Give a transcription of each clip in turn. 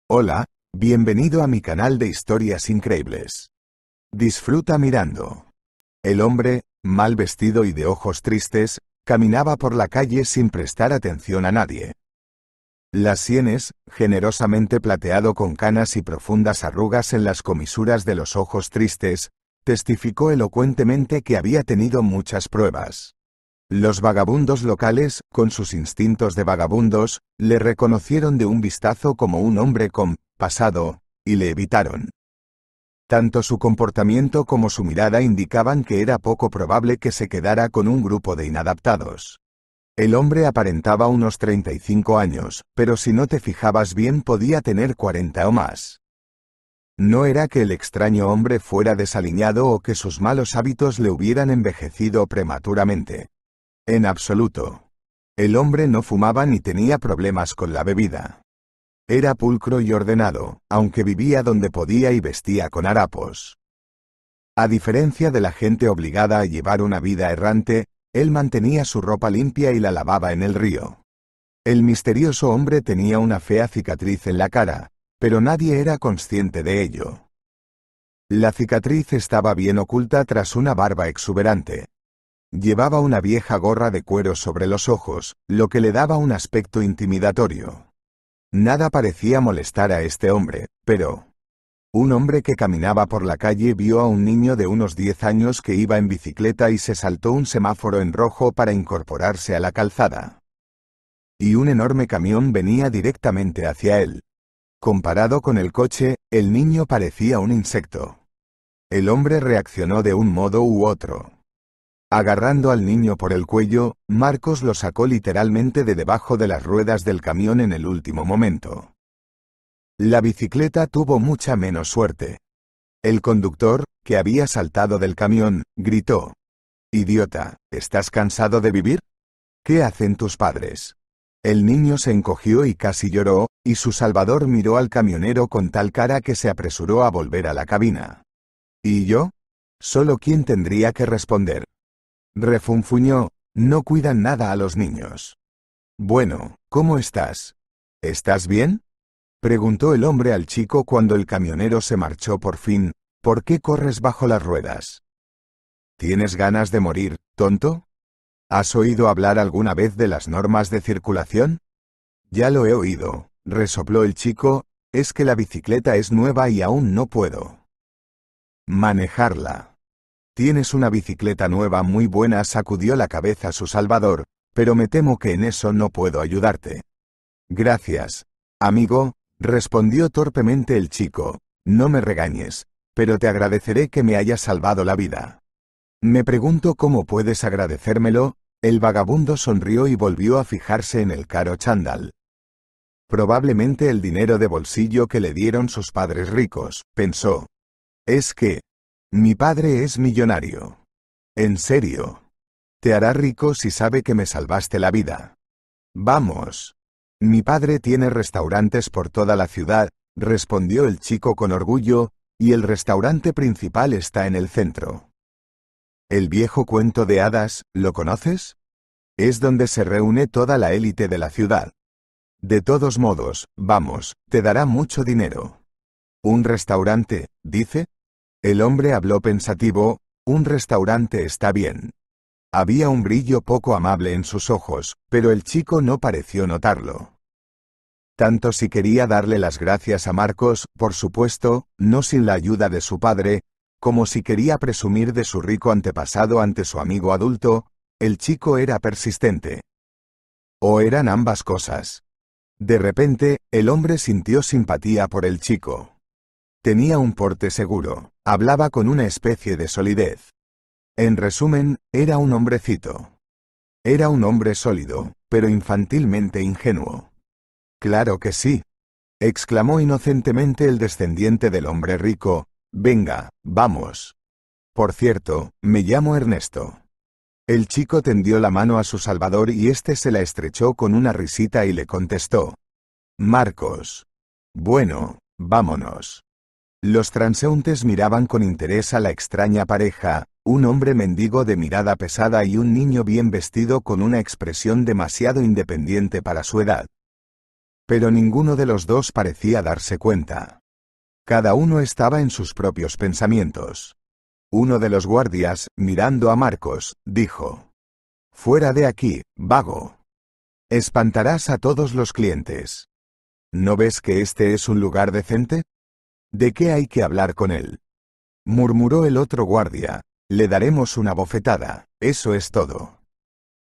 Hola, bienvenido a mi canal de historias increíbles. Disfruta mirando. El hombre, mal vestido y de ojos tristes, caminaba por la calle sin prestar atención a nadie. Las sienes, generosamente plateado con canas y profundas arrugas en las comisuras de los ojos tristes, testificó elocuentemente que había tenido muchas pruebas. Los vagabundos locales, con sus instintos de vagabundos, le reconocieron de un vistazo como un hombre con pasado, y le evitaron. Tanto su comportamiento como su mirada indicaban que era poco probable que se quedara con un grupo de inadaptados. El hombre aparentaba unos 35 años, pero si no te fijabas bien podía tener 40 o más. No era que el extraño hombre fuera desaliñado o que sus malos hábitos le hubieran envejecido prematuramente. En absoluto. El hombre no fumaba ni tenía problemas con la bebida. Era pulcro y ordenado, aunque vivía donde podía y vestía con harapos. A diferencia de la gente obligada a llevar una vida errante, él mantenía su ropa limpia y la lavaba en el río. El misterioso hombre tenía una fea cicatriz en la cara, pero nadie era consciente de ello. La cicatriz estaba bien oculta tras una barba exuberante. Llevaba una vieja gorra de cuero sobre los ojos, lo que le daba un aspecto intimidatorio. Nada parecía molestar a este hombre, pero... Un hombre que caminaba por la calle vio a un niño de unos 10 años que iba en bicicleta y se saltó un semáforo en rojo para incorporarse a la calzada. Y un enorme camión venía directamente hacia él. Comparado con el coche, el niño parecía un insecto. El hombre reaccionó de un modo u otro. Agarrando al niño por el cuello, Marcos lo sacó literalmente de debajo de las ruedas del camión en el último momento. La bicicleta tuvo mucha menos suerte. El conductor, que había saltado del camión, gritó: «Idiota, ¿estás cansado de vivir? ¿Qué hacen tus padres?» El niño se encogió y casi lloró, y su salvador miró al camionero con tal cara que se apresuró a volver a la cabina. ¿Y yo? ¿Solo quién tendría que responder? Refunfuñó: «No cuidan nada a los niños». «Bueno, ¿cómo estás? ¿Estás bien?», preguntó el hombre al chico cuando el camionero se marchó por fin. «¿Por qué corres bajo las ruedas? ¿Tienes ganas de morir, tonto? ¿Has oído hablar alguna vez de las normas de circulación?» «Ya lo he oído», resopló el chico, «es que la bicicleta es nueva y aún no puedo manejarla». «Tienes una bicicleta nueva muy buena», sacudió la cabeza su salvador, «pero me temo que en eso no puedo ayudarte». «Gracias, amigo», respondió torpemente el chico, «no me regañes, pero te agradeceré que me hayas salvado la vida». «Me pregunto cómo puedes agradecérmelo». El vagabundo sonrió y volvió a fijarse en el caro chándal. «Probablemente el dinero de bolsillo que le dieron sus padres ricos», pensó. «Es que... mi padre es millonario». «¿En serio? Te hará rico si sabe que me salvaste la vida». «Vamos. Mi padre tiene restaurantes por toda la ciudad», respondió el chico con orgullo, «y el restaurante principal está en el centro». «El viejo cuento de hadas, ¿lo conoces? Es donde se reúne toda la élite de la ciudad. De todos modos, vamos, te dará mucho dinero». «¿Un restaurante, dice?» El hombre habló pensativo. «Un restaurante está bien». Había un brillo poco amable en sus ojos, pero el chico no pareció notarlo. Tanto si quería darle las gracias a Marcos, por supuesto, no sin la ayuda de su padre, como si quería presumir de su rico antepasado ante su amigo adulto, el chico era persistente. O eran ambas cosas. De repente, el hombre sintió simpatía por el chico. Tenía un porte seguro, hablaba con una especie de solidez. En resumen, era un hombrecito. Era un hombre sólido, pero infantilmente ingenuo. «Claro que sí», exclamó inocentemente el descendiente del hombre rico. «Venga, vamos. Por cierto, me llamo Ernesto». El chico tendió la mano a su salvador y éste se la estrechó con una risita y le contestó: «Marcos». «Bueno, vámonos». Los transeúntes miraban con interés a la extraña pareja, un hombre mendigo de mirada pesada y un niño bien vestido con una expresión demasiado independiente para su edad. Pero ninguno de los dos parecía darse cuenta. Cada uno estaba en sus propios pensamientos. Uno de los guardias, mirando a Marcos, dijo: «Fuera de aquí, vago. Espantarás a todos los clientes. ¿No ves que este es un lugar decente? ¿De qué hay que hablar con él?», murmuró el otro guardia. «Le daremos una bofetada, eso es todo».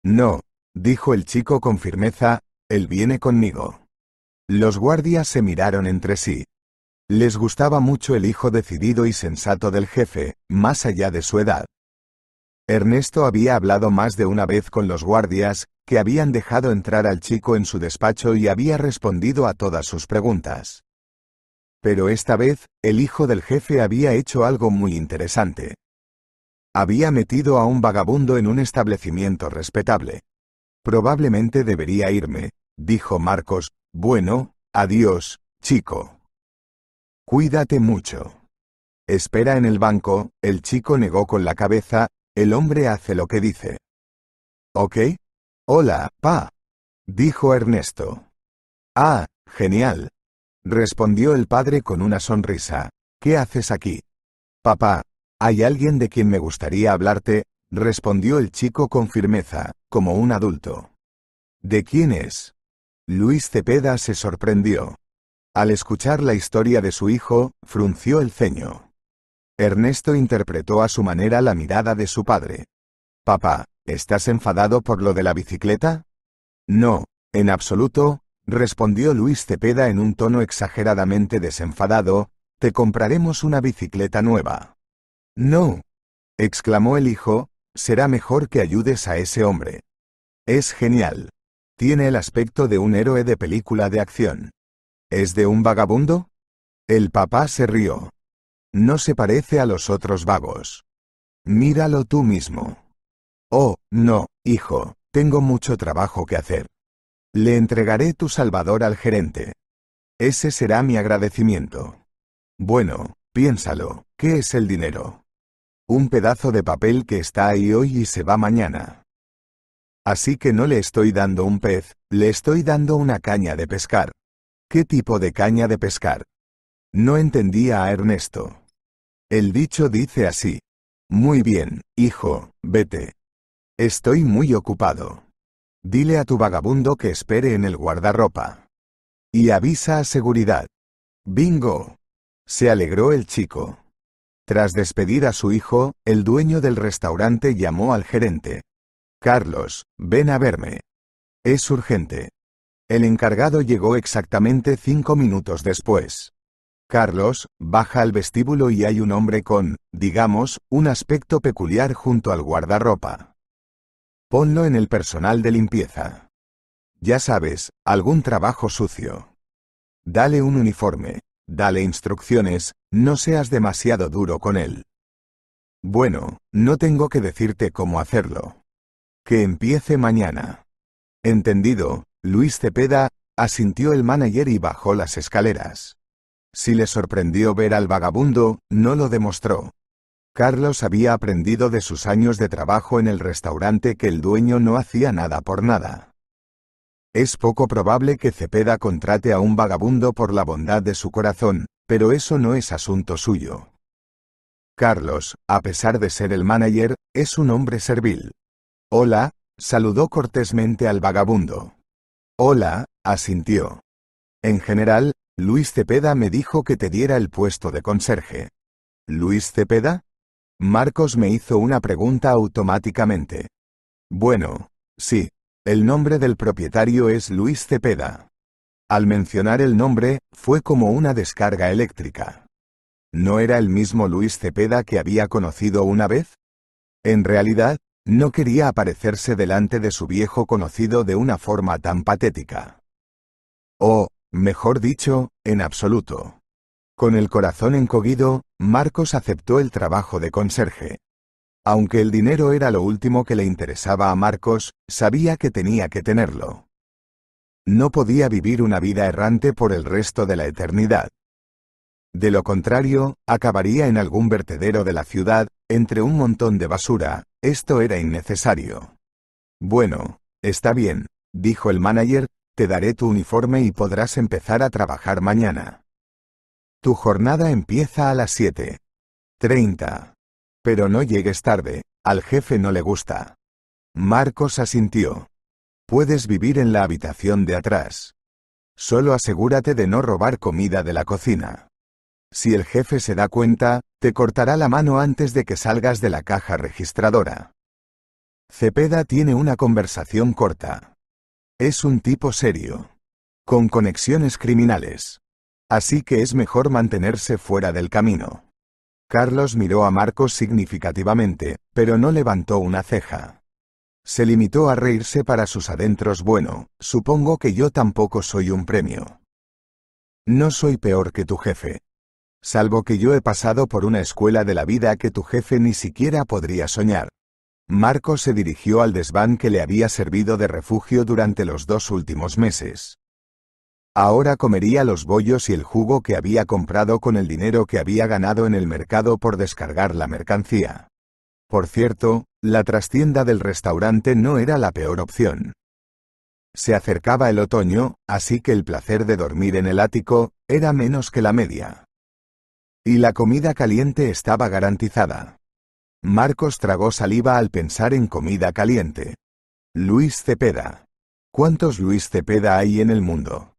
«No», dijo el chico con firmeza, «él viene conmigo». Los guardias se miraron entre sí. Les gustaba mucho el hijo decidido y sensato del jefe, más allá de su edad. Ernesto había hablado más de una vez con los guardias, que habían dejado entrar al chico en su despacho y había respondido a todas sus preguntas. Pero esta vez, el hijo del jefe había hecho algo muy interesante. Había metido a un vagabundo en un establecimiento respetable. «Probablemente debería irme», dijo Marcos. «Bueno, adiós, chico. Cuídate mucho». «Espera en el banco», el chico negó con la cabeza. «El hombre hace lo que dice». «¿Ok? Hola, pa», dijo Ernesto. «Ah, genial», respondió el padre con una sonrisa. «¿Qué haces aquí?» «Papá, hay alguien de quien me gustaría hablarte», respondió el chico con firmeza, como un adulto. «¿De quién es?» Luis Cepeda se sorprendió. Al escuchar la historia de su hijo, frunció el ceño. Ernesto interpretó a su manera la mirada de su padre. «Papá, ¿estás enfadado por lo de la bicicleta?» «No, en absoluto», respondió Luis Cepeda en un tono exageradamente desenfadado. «Te compraremos una bicicleta nueva». «No», exclamó el hijo, «será mejor que ayudes a ese hombre. Es genial. Tiene el aspecto de un héroe de película de acción». «¿Es de un vagabundo?» El papá se rió. «No se parece a los otros vagos. Míralo tú mismo». «Oh, no, hijo, tengo mucho trabajo que hacer. Le entregaré tu salvador al gerente. Ese será mi agradecimiento». «Bueno, piénsalo, ¿qué es el dinero? Un pedazo de papel que está ahí hoy y se va mañana. Así que no le estoy dando un pez, le estoy dando una caña de pescar». «¿Qué tipo de caña de pescar?» No entendía a Ernesto. «El dicho dice así». «Muy bien, hijo, vete. Estoy muy ocupado. Dile a tu vagabundo que espere en el guardarropa. Y avisa a seguridad». «Bingo». Se alegró el chico. Tras despedir a su hijo, el dueño del restaurante llamó al gerente. «Carlos, ven a verme. Es urgente». El encargado llegó exactamente 5 minutos después. «Carlos, baja al vestíbulo y hay un hombre con, digamos, un aspecto peculiar junto al guardarropa. Ponlo en el personal de limpieza. Ya sabes, algún trabajo sucio. Dale un uniforme, dale instrucciones, no seas demasiado duro con él». «Bueno, no tengo que decirte cómo hacerlo. Que empiece mañana». «Entendido, Luis Cepeda», asintió el manager y bajó las escaleras. Si le sorprendió ver al vagabundo, no lo demostró. Carlos había aprendido de sus años de trabajo en el restaurante que el dueño no hacía nada por nada. Es poco probable que Cepeda contrate a un vagabundo por la bondad de su corazón, pero eso no es asunto suyo. Carlos, a pesar de ser el manager, es un hombre servil. «Hola», saludó cortésmente al vagabundo. «Hola», asintió. «En general, Luis Cepeda me dijo que te diera el puesto de conserje». «¿Luis Cepeda?» Marcos me hizo una pregunta automáticamente. «Bueno, sí, el nombre del propietario es Luis Cepeda». Al mencionar el nombre, fue como una descarga eléctrica. ¿No era el mismo Luis Cepeda que había conocido una vez? En realidad, no quería aparecerse delante de su viejo conocido de una forma tan patética. O, mejor dicho, en absoluto. Con el corazón encogido, Marcos aceptó el trabajo de conserje. Aunque el dinero era lo último que le interesaba a Marcos, sabía que tenía que tenerlo. No podía vivir una vida errante por el resto de la eternidad. De lo contrario, acabaría en algún vertedero de la ciudad, entre un montón de basura. Esto era innecesario. «Bueno, está bien», dijo el manager, te daré tu uniforme y podrás empezar a trabajar mañana. Tu jornada empieza a las 7:30. Pero no llegues tarde, al jefe no le gusta. Marcos asintió. Puedes vivir en la habitación de atrás. Solo asegúrate de no robar comida de la cocina. Si el jefe se da cuenta, te cortará la mano antes de que salgas de la caja registradora. Cepeda tiene una conversación corta. Es un tipo serio, con conexiones criminales. Así que es mejor mantenerse fuera del camino. Carlos miró a Marcos significativamente, pero no levantó una ceja. Se limitó a reírse para sus adentros. Bueno, supongo que yo tampoco soy un premio. No soy peor que tu jefe. Salvo que yo he pasado por una escuela de la vida que tu jefe ni siquiera podría soñar. Marcos se dirigió al desván que le había servido de refugio durante los 2 últimos meses. Ahora comería los bollos y el jugo que había comprado con el dinero que había ganado en el mercado por descargar la mercancía. Por cierto, la trastienda del restaurante no era la peor opción. Se acercaba el otoño, así que el placer de dormir en el ático era menos que la media. Y la comida caliente estaba garantizada. Marcos tragó saliva al pensar en comida caliente. Luis Cepeda. ¿Cuántos Luis Cepeda hay en el mundo?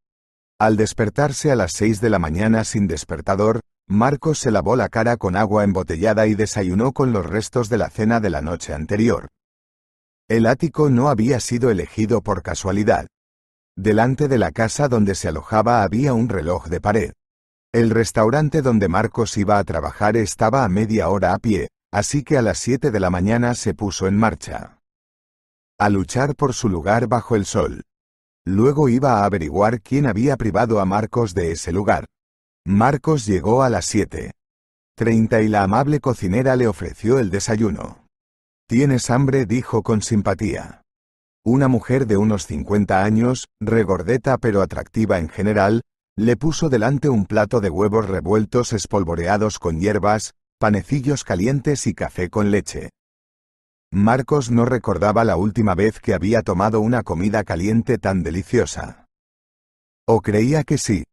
Al despertarse a las 6 de la mañana sin despertador, Marcos se lavó la cara con agua embotellada y desayunó con los restos de la cena de la noche anterior. El ático no había sido elegido por casualidad. Delante de la casa donde se alojaba había un reloj de pared. El restaurante donde Marcos iba a trabajar estaba a media hora a pie, así que a las 7 de la mañana se puso en marcha. A luchar por su lugar bajo el sol. Luego iba a averiguar quién había privado a Marcos de ese lugar. Marcos llegó a las 7:30 y la amable cocinera le ofreció el desayuno. ¿Tienes hambre?, dijo con simpatía. Una mujer de unos 50 años, regordeta pero atractiva en general, le puso delante un plato de huevos revueltos espolvoreados con hierbas, panecillos calientes y café con leche. Marcos no recordaba la última vez que había tomado una comida caliente tan deliciosa. O creía que sí.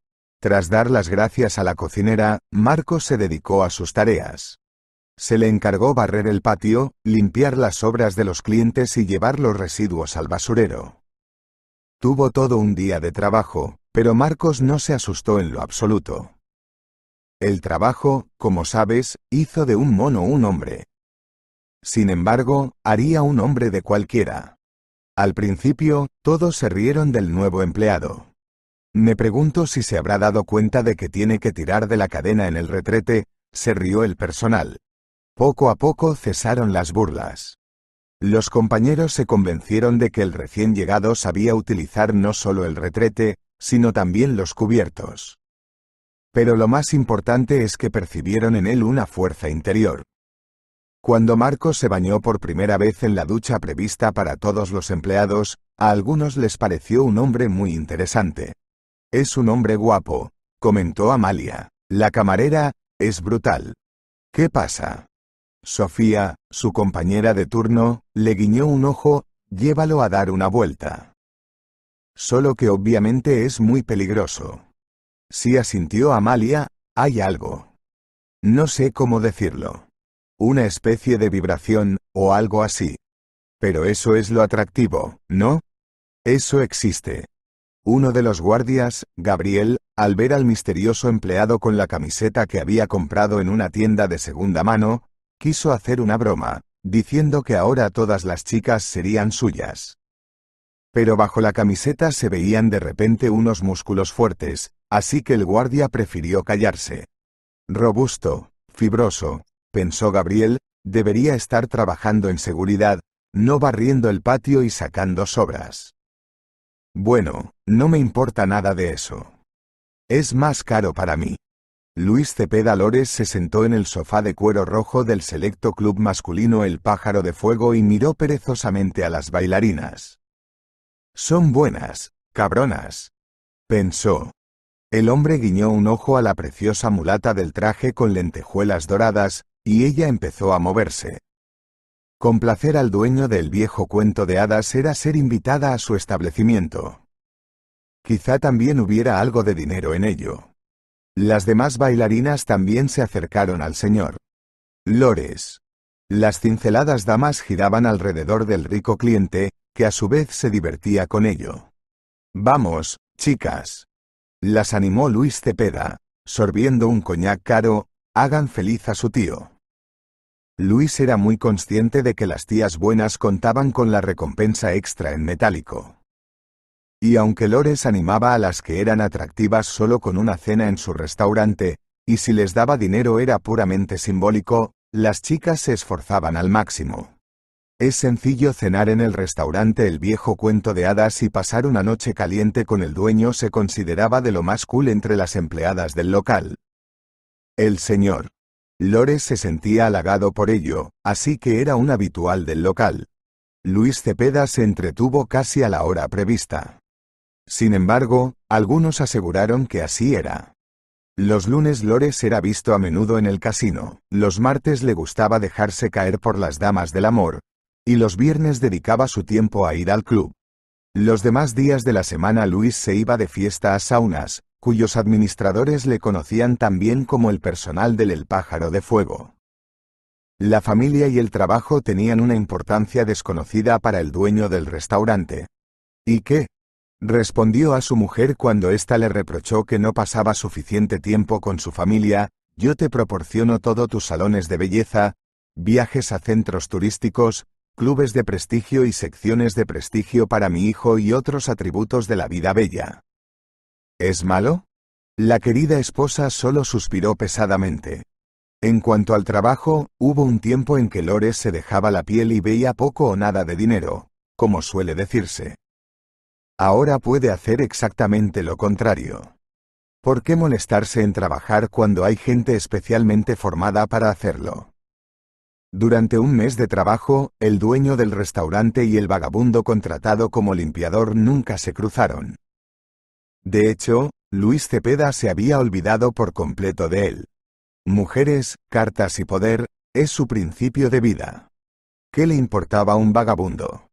Tras dar las gracias a la cocinera, Marcos se dedicó a sus tareas. Se le encargó barrer el patio, limpiar las sobras de los clientes y llevar los residuos al basurero. Tuvo todo un día de trabajo, pero Marcos no se asustó en lo absoluto. El trabajo, como sabes, hizo de un mono un hombre. Sin embargo, haría un hombre de cualquiera. Al principio, todos se rieron del nuevo empleado. Me pregunto si se habrá dado cuenta de que tiene que tirar de la cadena en el retrete, se rió el personal. Poco a poco cesaron las burlas. Los compañeros se convencieron de que el recién llegado sabía utilizar no solo el retrete, sino también los cubiertos. Pero lo más importante es que percibieron en él una fuerza interior. Cuando Marcos se bañó por primera vez en la ducha prevista para todos los empleados, a algunos les pareció un hombre muy interesante. Es un hombre guapo, comentó Amalia. La camarera, es brutal. ¿Qué pasa? Sofía, su compañera de turno, le guiñó un ojo, llévalo a dar una vuelta. Solo que obviamente es muy peligroso. Sí, asintió Amalia, hay algo. No sé cómo decirlo. Una especie de vibración, o algo así. Pero eso es lo atractivo, ¿no? Eso existe. Uno de los guardias, Gabriel, al ver al misterioso empleado con la camiseta que había comprado en una tienda de segunda mano, quiso hacer una broma, diciendo que ahora todas las chicas serían suyas. Pero bajo la camiseta se veían de repente unos músculos fuertes, así que el guardia prefirió callarse. Robusto, fibroso, pensó Gabriel, debería estar trabajando en seguridad, no barriendo el patio y sacando sobras. Bueno, no me importa nada de eso. Es más caro para mí. Luis Cepeda Lores se sentó en el sofá de cuero rojo del selecto club masculino El Pájaro de Fuego y miró perezosamente a las bailarinas. Son buenas, cabronas, pensó. El hombre guiñó un ojo a la preciosa mulata del traje con lentejuelas doradas, y ella empezó a moverse. Complacer al dueño del viejo cuento de hadas era ser invitada a su establecimiento. Quizá también hubiera algo de dinero en ello. Las demás bailarinas también se acercaron al señor Lores. Las cinceladas damas giraban alrededor del rico cliente, que a su vez se divertía con ello. «Vamos, chicas», las animó Luis Cepeda, sorbiendo un coñac caro, «hagan feliz a su tío». Luis era muy consciente de que las tías buenas contaban con la recompensa extra en metálico. Y aunque Lores animaba a las que eran atractivas solo con una cena en su restaurante, y si les daba dinero era puramente simbólico, las chicas se esforzaban al máximo. Es sencillo cenar en el restaurante El Viejo Cuento de Hadas y pasar una noche caliente con el dueño se consideraba de lo más cool entre las empleadas del local. El señor Lores se sentía halagado por ello, así que era un habitual del local. Luis Cepeda se entretuvo casi a la hora prevista. Sin embargo, algunos aseguraron que así era. Los lunes Lores era visto a menudo en el casino, los martes le gustaba dejarse caer por las damas del amor, y los viernes dedicaba su tiempo a ir al club. Los demás días de la semana Luis se iba de fiesta a saunas, cuyos administradores le conocían también como el personal del El Pájaro de Fuego. La familia y el trabajo tenían una importancia desconocida para el dueño del restaurante. ¿Y qué?, respondió a su mujer cuando ésta le reprochó que no pasaba suficiente tiempo con su familia: «Yo te proporciono todo: tus salones de belleza, viajes a centros turísticos, clubes de prestigio y secciones de prestigio para mi hijo y otros atributos de la vida bella». ¿Es malo? La querida esposa solo suspiró pesadamente. En cuanto al trabajo, hubo un tiempo en que Lores se dejaba la piel y veía poco o nada de dinero, como suele decirse. Ahora puede hacer exactamente lo contrario. ¿Por qué molestarse en trabajar cuando hay gente especialmente formada para hacerlo? Durante un mes de trabajo, el dueño del restaurante y el vagabundo contratado como limpiador nunca se cruzaron. De hecho, Luis Cepeda se había olvidado por completo de él. Mujeres, cartas y poder, es su principio de vida. ¿Qué le importaba un vagabundo?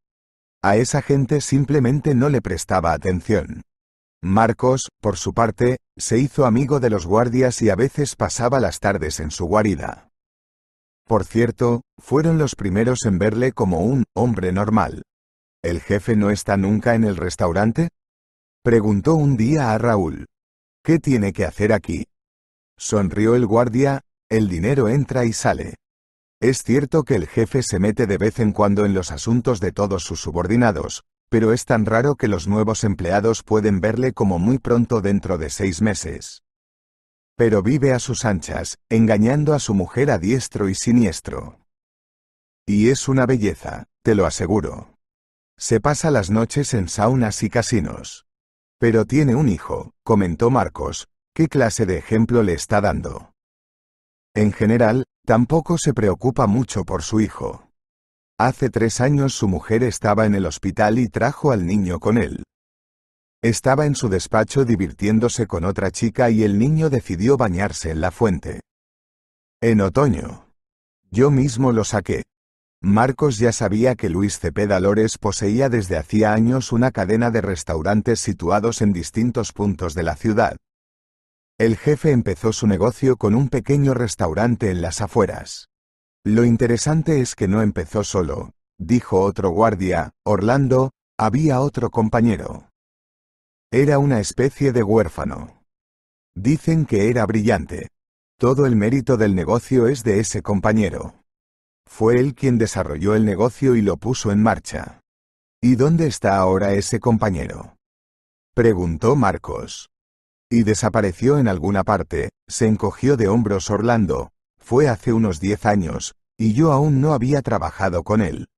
A esa gente simplemente no le prestaba atención. Marcos, por su parte, se hizo amigo de los guardias y a veces pasaba las tardes en su guarida. Por cierto, fueron los primeros en verle como un hombre normal. ¿El jefe no está nunca en el restaurante?, preguntó un día a Raúl. ¿Qué tiene que hacer aquí? Sonrió el guardia: el dinero entra y sale. Es cierto que el jefe se mete de vez en cuando en los asuntos de todos sus subordinados, pero es tan raro que los nuevos empleados pueden verle como muy pronto dentro de 6 meses. Pero vive a sus anchas, engañando a su mujer a diestro y siniestro. Y es una belleza, te lo aseguro. Se pasa las noches en saunas y casinos. Pero tiene un hijo, comentó Marcos. ¿Qué clase de ejemplo le está dando? En general, tampoco se preocupa mucho por su hijo. Hace 3 años su mujer estaba en el hospital y trajo al niño con él. Estaba en su despacho divirtiéndose con otra chica y el niño decidió bañarse en la fuente. En otoño. Yo mismo lo saqué. Marcos ya sabía que Luis Cepeda Lores poseía desde hacía años una cadena de restaurantes situados en distintos puntos de la ciudad. El jefe empezó su negocio con un pequeño restaurante en las afueras. Lo interesante es que no empezó solo, dijo otro guardia, Orlando, había otro compañero. Era una especie de huérfano. Dicen que era brillante. Todo el mérito del negocio es de ese compañero. Fue él quien desarrolló el negocio y lo puso en marcha. ¿Y dónde está ahora ese compañero?, preguntó Marcos. Y desapareció en alguna parte, se encogió de hombros Orlando. Fue hace unos 10 años, y yo aún no había trabajado con él.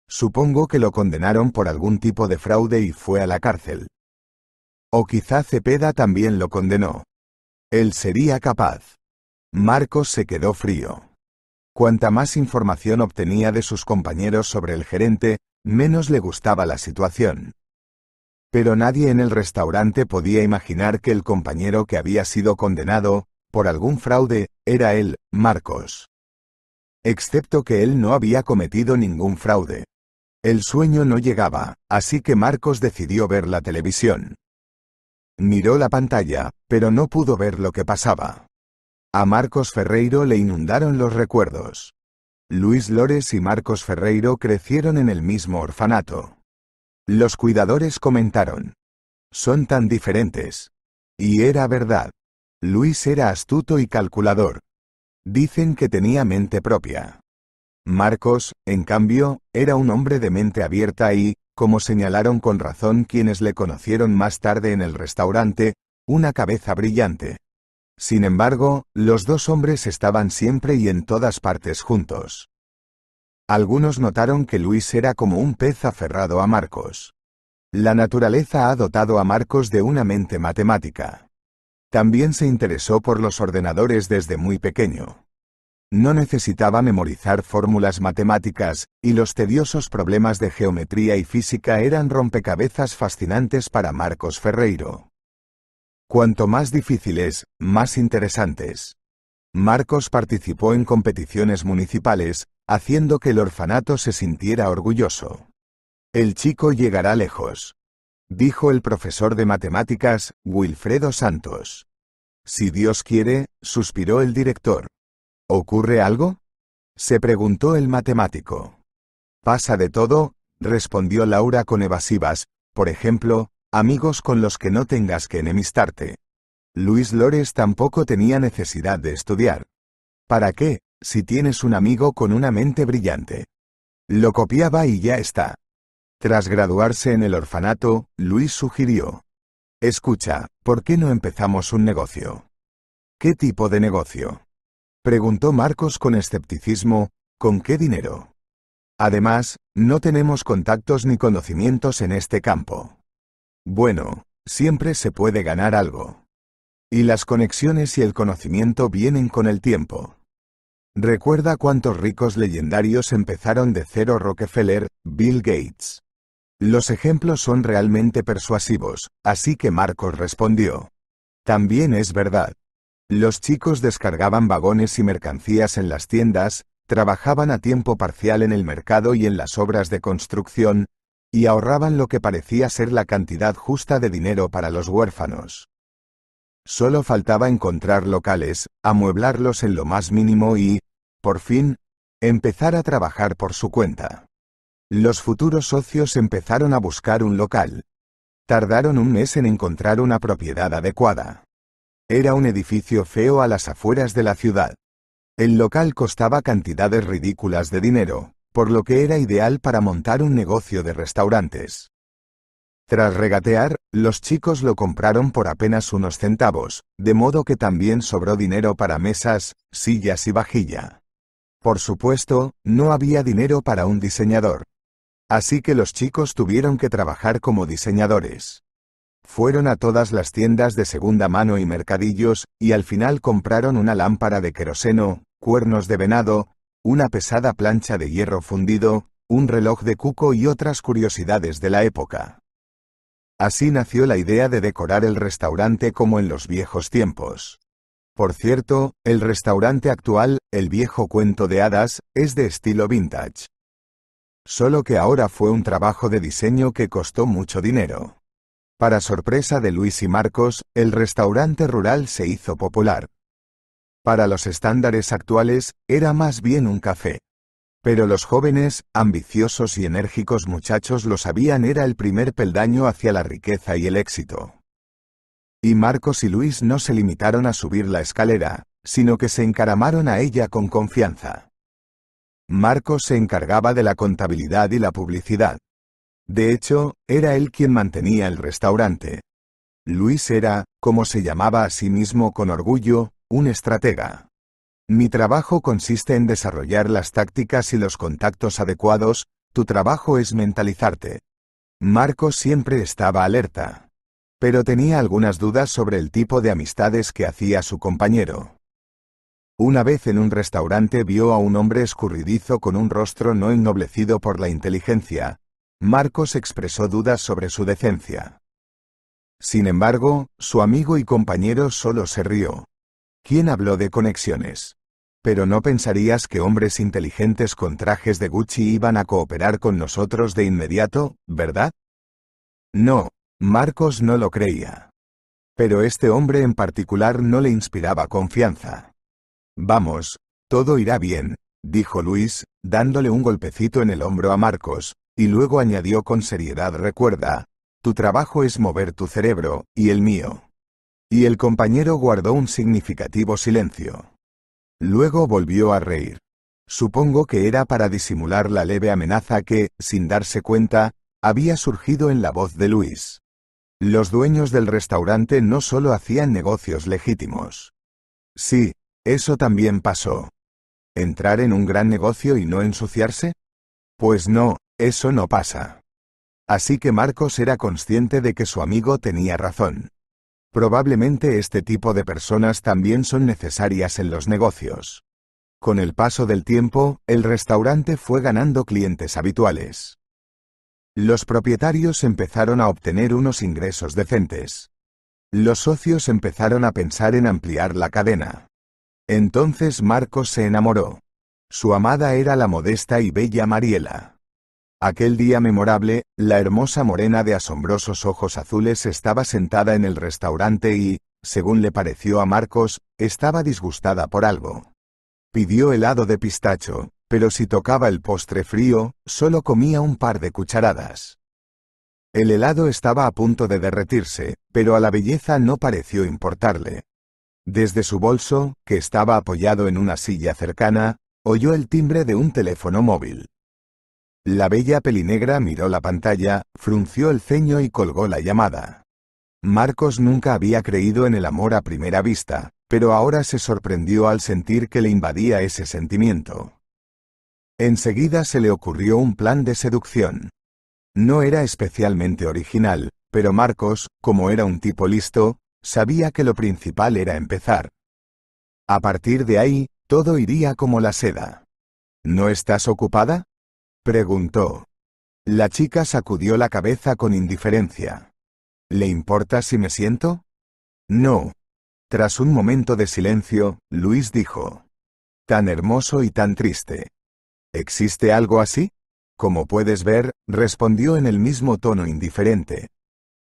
Supongo que lo condenaron por algún tipo de fraude y fue a la cárcel. O quizá Cepeda también lo condenó. Él sería capaz. Marcos se quedó frío. Cuanta más información obtenía de sus compañeros sobre el gerente, menos le gustaba la situación. Pero nadie en el restaurante podía imaginar que el compañero que había sido condenado, por algún fraude, era él, Marcos. Excepto que él no había cometido ningún fraude. El sueño no llegaba, así que Marcos decidió ver la televisión. Miró la pantalla, pero no pudo ver lo que pasaba. A Marcos Ferreiro le inundaron los recuerdos. Luis Lores y Marcos Ferreiro crecieron en el mismo orfanato. Los cuidadores comentaron: son tan diferentes. Y era verdad. Luis era astuto y calculador. Dicen que tenía mente propia. Marcos, en cambio, era un hombre de mente abierta y, como señalaron con razón quienes le conocieron más tarde en el restaurante, una cabeza brillante. Sin embargo, los dos hombres estaban siempre y en todas partes juntos. Algunos notaron que Luis era como un pez aferrado a Marcos. La naturaleza ha dotado a Marcos de una mente matemática. También se interesó por los ordenadores desde muy pequeño. No necesitaba memorizar fórmulas matemáticas, y los tediosos problemas de geometría y física eran rompecabezas fascinantes para Marcos Ferreiro. Cuanto más difíciles, más interesantes. Marcos participó en competiciones municipales, haciendo que el orfanato se sintiera orgulloso. El chico llegará lejos, dijo el profesor de matemáticas, Wilfredo Santos. Si Dios quiere, suspiró el director. ¿Ocurre algo?, se preguntó el matemático. Pasa de todo, respondió Laura con evasivas, por ejemplo, amigos con los que no tengas que enemistarte. Luis Lores tampoco tenía necesidad de estudiar. ¿Para qué, si tienes un amigo con una mente brillante? Lo copiaba y ya está. Tras graduarse en el orfanato, Luis sugirió: escucha, ¿por qué no empezamos un negocio? ¿Qué tipo de negocio?, preguntó Marcos con escepticismo. ¿Con qué dinero? Además, no tenemos contactos ni conocimientos en este campo. Bueno, siempre se puede ganar algo. Y las conexiones y el conocimiento vienen con el tiempo. Recuerda cuántos ricos legendarios empezaron de cero: Rockefeller, Bill Gates. Los ejemplos son realmente persuasivos, así que Marcos respondió: también es verdad. Los chicos descargaban vagones y mercancías en las tiendas, trabajaban a tiempo parcial en el mercado y en las obras de construcción, y ahorraban lo que parecía ser la cantidad justa de dinero para los huérfanos. Solo faltaba encontrar locales, amueblarlos en lo más mínimo y, por fin, empezar a trabajar por su cuenta. Los futuros socios empezaron a buscar un local. Tardaron un mes en encontrar una propiedad adecuada. Era un edificio feo a las afueras de la ciudad. El local costaba cantidades ridículas de dinero, por lo que era ideal para montar un negocio de restaurantes. Tras regatear, los chicos lo compraron por apenas unos centavos, de modo que también sobró dinero para mesas, sillas y vajilla. Por supuesto, no había dinero para un diseñador. Así que los chicos tuvieron que trabajar como diseñadores. Fueron a todas las tiendas de segunda mano y mercadillos, y al final compraron una lámpara de queroseno, cuernos de venado, una pesada plancha de hierro fundido, un reloj de cuco y otras curiosidades de la época. Así nació la idea de decorar el restaurante como en los viejos tiempos. Por cierto, el restaurante actual, El Viejo Cuento de Hadas, es de estilo vintage. Solo que ahora fue un trabajo de diseño que costó mucho dinero. Para sorpresa de Luis y Marcos, el restaurante rural se hizo popular. Para los estándares actuales, era más bien un café. Pero los jóvenes, ambiciosos y enérgicos muchachos lo sabían, era el primer peldaño hacia la riqueza y el éxito. Y Marcos y Luis no se limitaron a subir la escalera, sino que se encaramaron a ella con confianza. Marcos se encargaba de la contabilidad y la publicidad. De hecho, era él quien mantenía el restaurante. Luis era, como se llamaba a sí mismo con orgullo, un estratega. Mi trabajo consiste en desarrollar las tácticas y los contactos adecuados, tu trabajo es mentalizarte. Marcos siempre estaba alerta. Pero tenía algunas dudas sobre el tipo de amistades que hacía su compañero. Una vez en un restaurante vio a un hombre escurridizo con un rostro no ennoblecido por la inteligencia. Marcos expresó dudas sobre su decencia. Sin embargo, su amigo y compañero solo se rió. ¿Quién habló de conexiones? Pero no pensarías que hombres inteligentes con trajes de Gucci iban a cooperar con nosotros de inmediato, ¿verdad? No, Marcos no lo creía. Pero este hombre en particular no le inspiraba confianza. Vamos, todo irá bien, dijo Luis, dándole un golpecito en el hombro a Marcos, y luego añadió con seriedad: recuerda, tu trabajo es mover tu cerebro, y el mío. Y el compañero guardó un significativo silencio. Luego volvió a reír. Supongo que era para disimular la leve amenaza que, sin darse cuenta, había surgido en la voz de Luis. Los dueños del restaurante no solo hacían negocios legítimos. Sí, eso también pasó. ¿Entrar en un gran negocio y no ensuciarse? Pues no, eso no pasa. Así que Marcos era consciente de que su amigo tenía razón. Probablemente este tipo de personas también son necesarias en los negocios. Con el paso del tiempo, el restaurante fue ganando clientes habituales. Los propietarios empezaron a obtener unos ingresos decentes. Los socios empezaron a pensar en ampliar la cadena. Entonces Marcos se enamoró. Su amada era la modesta y bella Mariela. Aquel día memorable, la hermosa morena de asombrosos ojos azules estaba sentada en el restaurante y, según le pareció a Marcos, estaba disgustada por algo. Pidió helado de pistacho, pero si tocaba el postre frío, solo comía un par de cucharadas. El helado estaba a punto de derretirse, pero a la belleza no pareció importarle. Desde su bolso, que estaba apoyado en una silla cercana, oyó el timbre de un teléfono móvil. La bella pelinegra miró la pantalla, frunció el ceño y colgó la llamada. Marcos nunca había creído en el amor a primera vista, pero ahora se sorprendió al sentir que le invadía ese sentimiento. Enseguida se le ocurrió un plan de seducción. No era especialmente original, pero Marcos, como era un tipo listo, sabía que lo principal era empezar. A partir de ahí, todo iría como la seda. ¿No estás ocupada?, preguntó. La chica sacudió la cabeza con indiferencia. ¿Le importa si me siento? No. Tras un momento de silencio, Luis dijo: tan hermoso y tan triste. ¿Existe algo así? Como puedes ver, respondió en el mismo tono indiferente.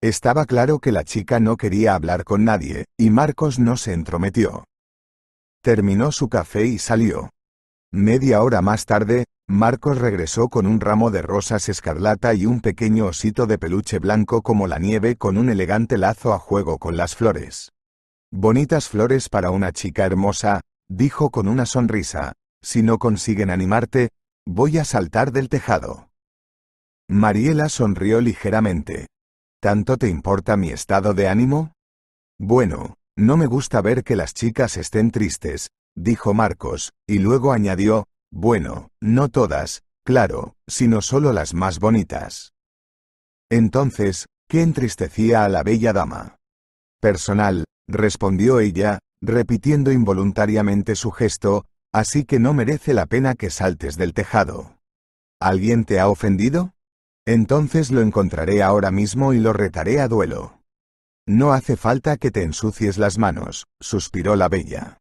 Estaba claro que la chica no quería hablar con nadie, y Marcos no se entrometió. Terminó su café y salió. Media hora más tarde, Marcos regresó con un ramo de rosas escarlata y un pequeño osito de peluche blanco como la nieve con un elegante lazo a juego con las flores. Bonitas flores para una chica hermosa, dijo con una sonrisa. Si no consiguen animarte, voy a saltar del tejado. Mariela sonrió ligeramente. ¿Tanto te importa mi estado de ánimo? Bueno, no me gusta ver que las chicas estén tristes, dijo Marcos, y luego añadió: bueno, no todas, claro, sino solo las más bonitas. Entonces, ¿qué entristecía a la bella dama? Personal, respondió ella, repitiendo involuntariamente su gesto, así que no merece la pena que saltes del tejado. ¿Alguien te ha ofendido? Entonces lo encontraré ahora mismo y lo retaré a duelo. No hace falta que te ensucies las manos, suspiró la bella.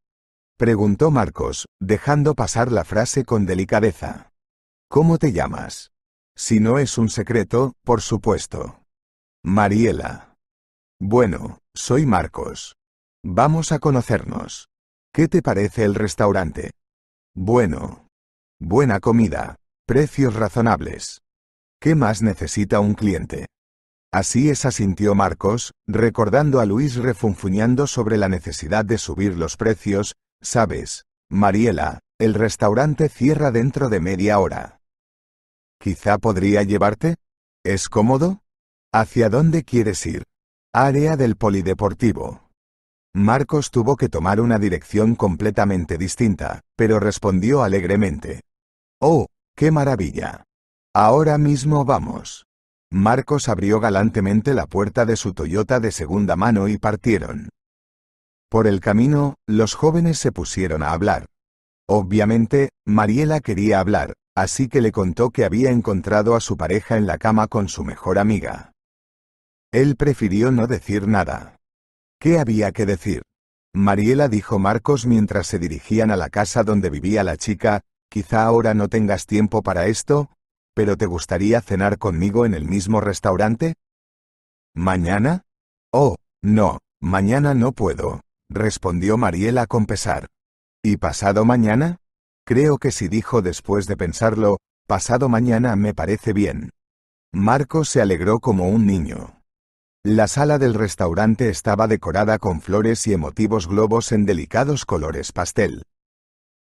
Preguntó Marcos, dejando pasar la frase con delicadeza. ¿Cómo te llamas? Si no es un secreto, por supuesto. Mariela. Bueno, soy Marcos. Vamos a conocernos. ¿Qué te parece el restaurante? Bueno. Buena comida. Precios razonables. ¿Qué más necesita un cliente? Así es, asintió Marcos, recordando a Luis refunfuñando sobre la necesidad de subir los precios. Sabes, Mariela, el restaurante cierra dentro de media hora. ¿Quizá podría llevarte? ¿Es cómodo? ¿Hacia dónde quieres ir? Área del polideportivo. Marcos tuvo que tomar una dirección completamente distinta, pero respondió alegremente. ¡Oh, qué maravilla! Ahora mismo vamos. Marcos abrió galantemente la puerta de su Toyota de segunda mano y partieron. Por el camino, los jóvenes se pusieron a hablar. Obviamente, Mariela quería hablar, así que le contó que había encontrado a su pareja en la cama con su mejor amiga. Él prefirió no decir nada. ¿Qué había que decir? Mariela, dijo Marcos mientras se dirigían a la casa donde vivía la chica, quizá ahora no tengas tiempo para esto, pero ¿te gustaría cenar conmigo en el mismo restaurante? ¿Mañana? Oh, no, Mañana no puedo, respondió Mariela con pesar. ¿Y pasado mañana? Creo que sí, dijo después de pensarlo. Pasado mañana me parece bien. Marcos se alegró como un niño. La sala del restaurante estaba decorada con flores y emotivos globos en delicados colores pastel.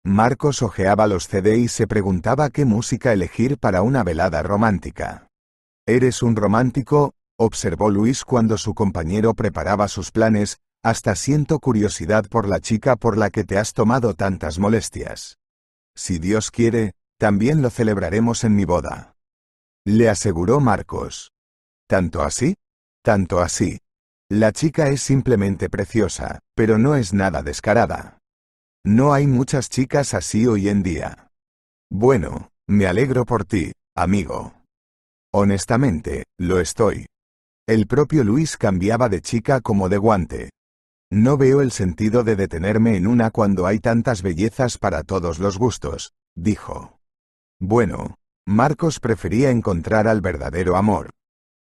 Marcos hojeaba los CD y se preguntaba qué música elegir para una velada romántica. «Eres un romántico», observó Luis cuando su compañero preparaba sus planes. «Hasta siento curiosidad por la chica por la que te has tomado tantas molestias. Si Dios quiere, también lo celebraremos en mi boda», le aseguró Marcos. «¿Tanto así?» «Tanto así. La chica es simplemente preciosa, pero no es nada descarada. No hay muchas chicas así hoy en día». «Bueno, me alegro por ti, amigo». «Honestamente, lo estoy». El propio Luis cambiaba de chica como de guante. «No veo el sentido de detenerme en una cuando hay tantas bellezas para todos los gustos», dijo. Bueno, Marcos prefería encontrar al verdadero amor.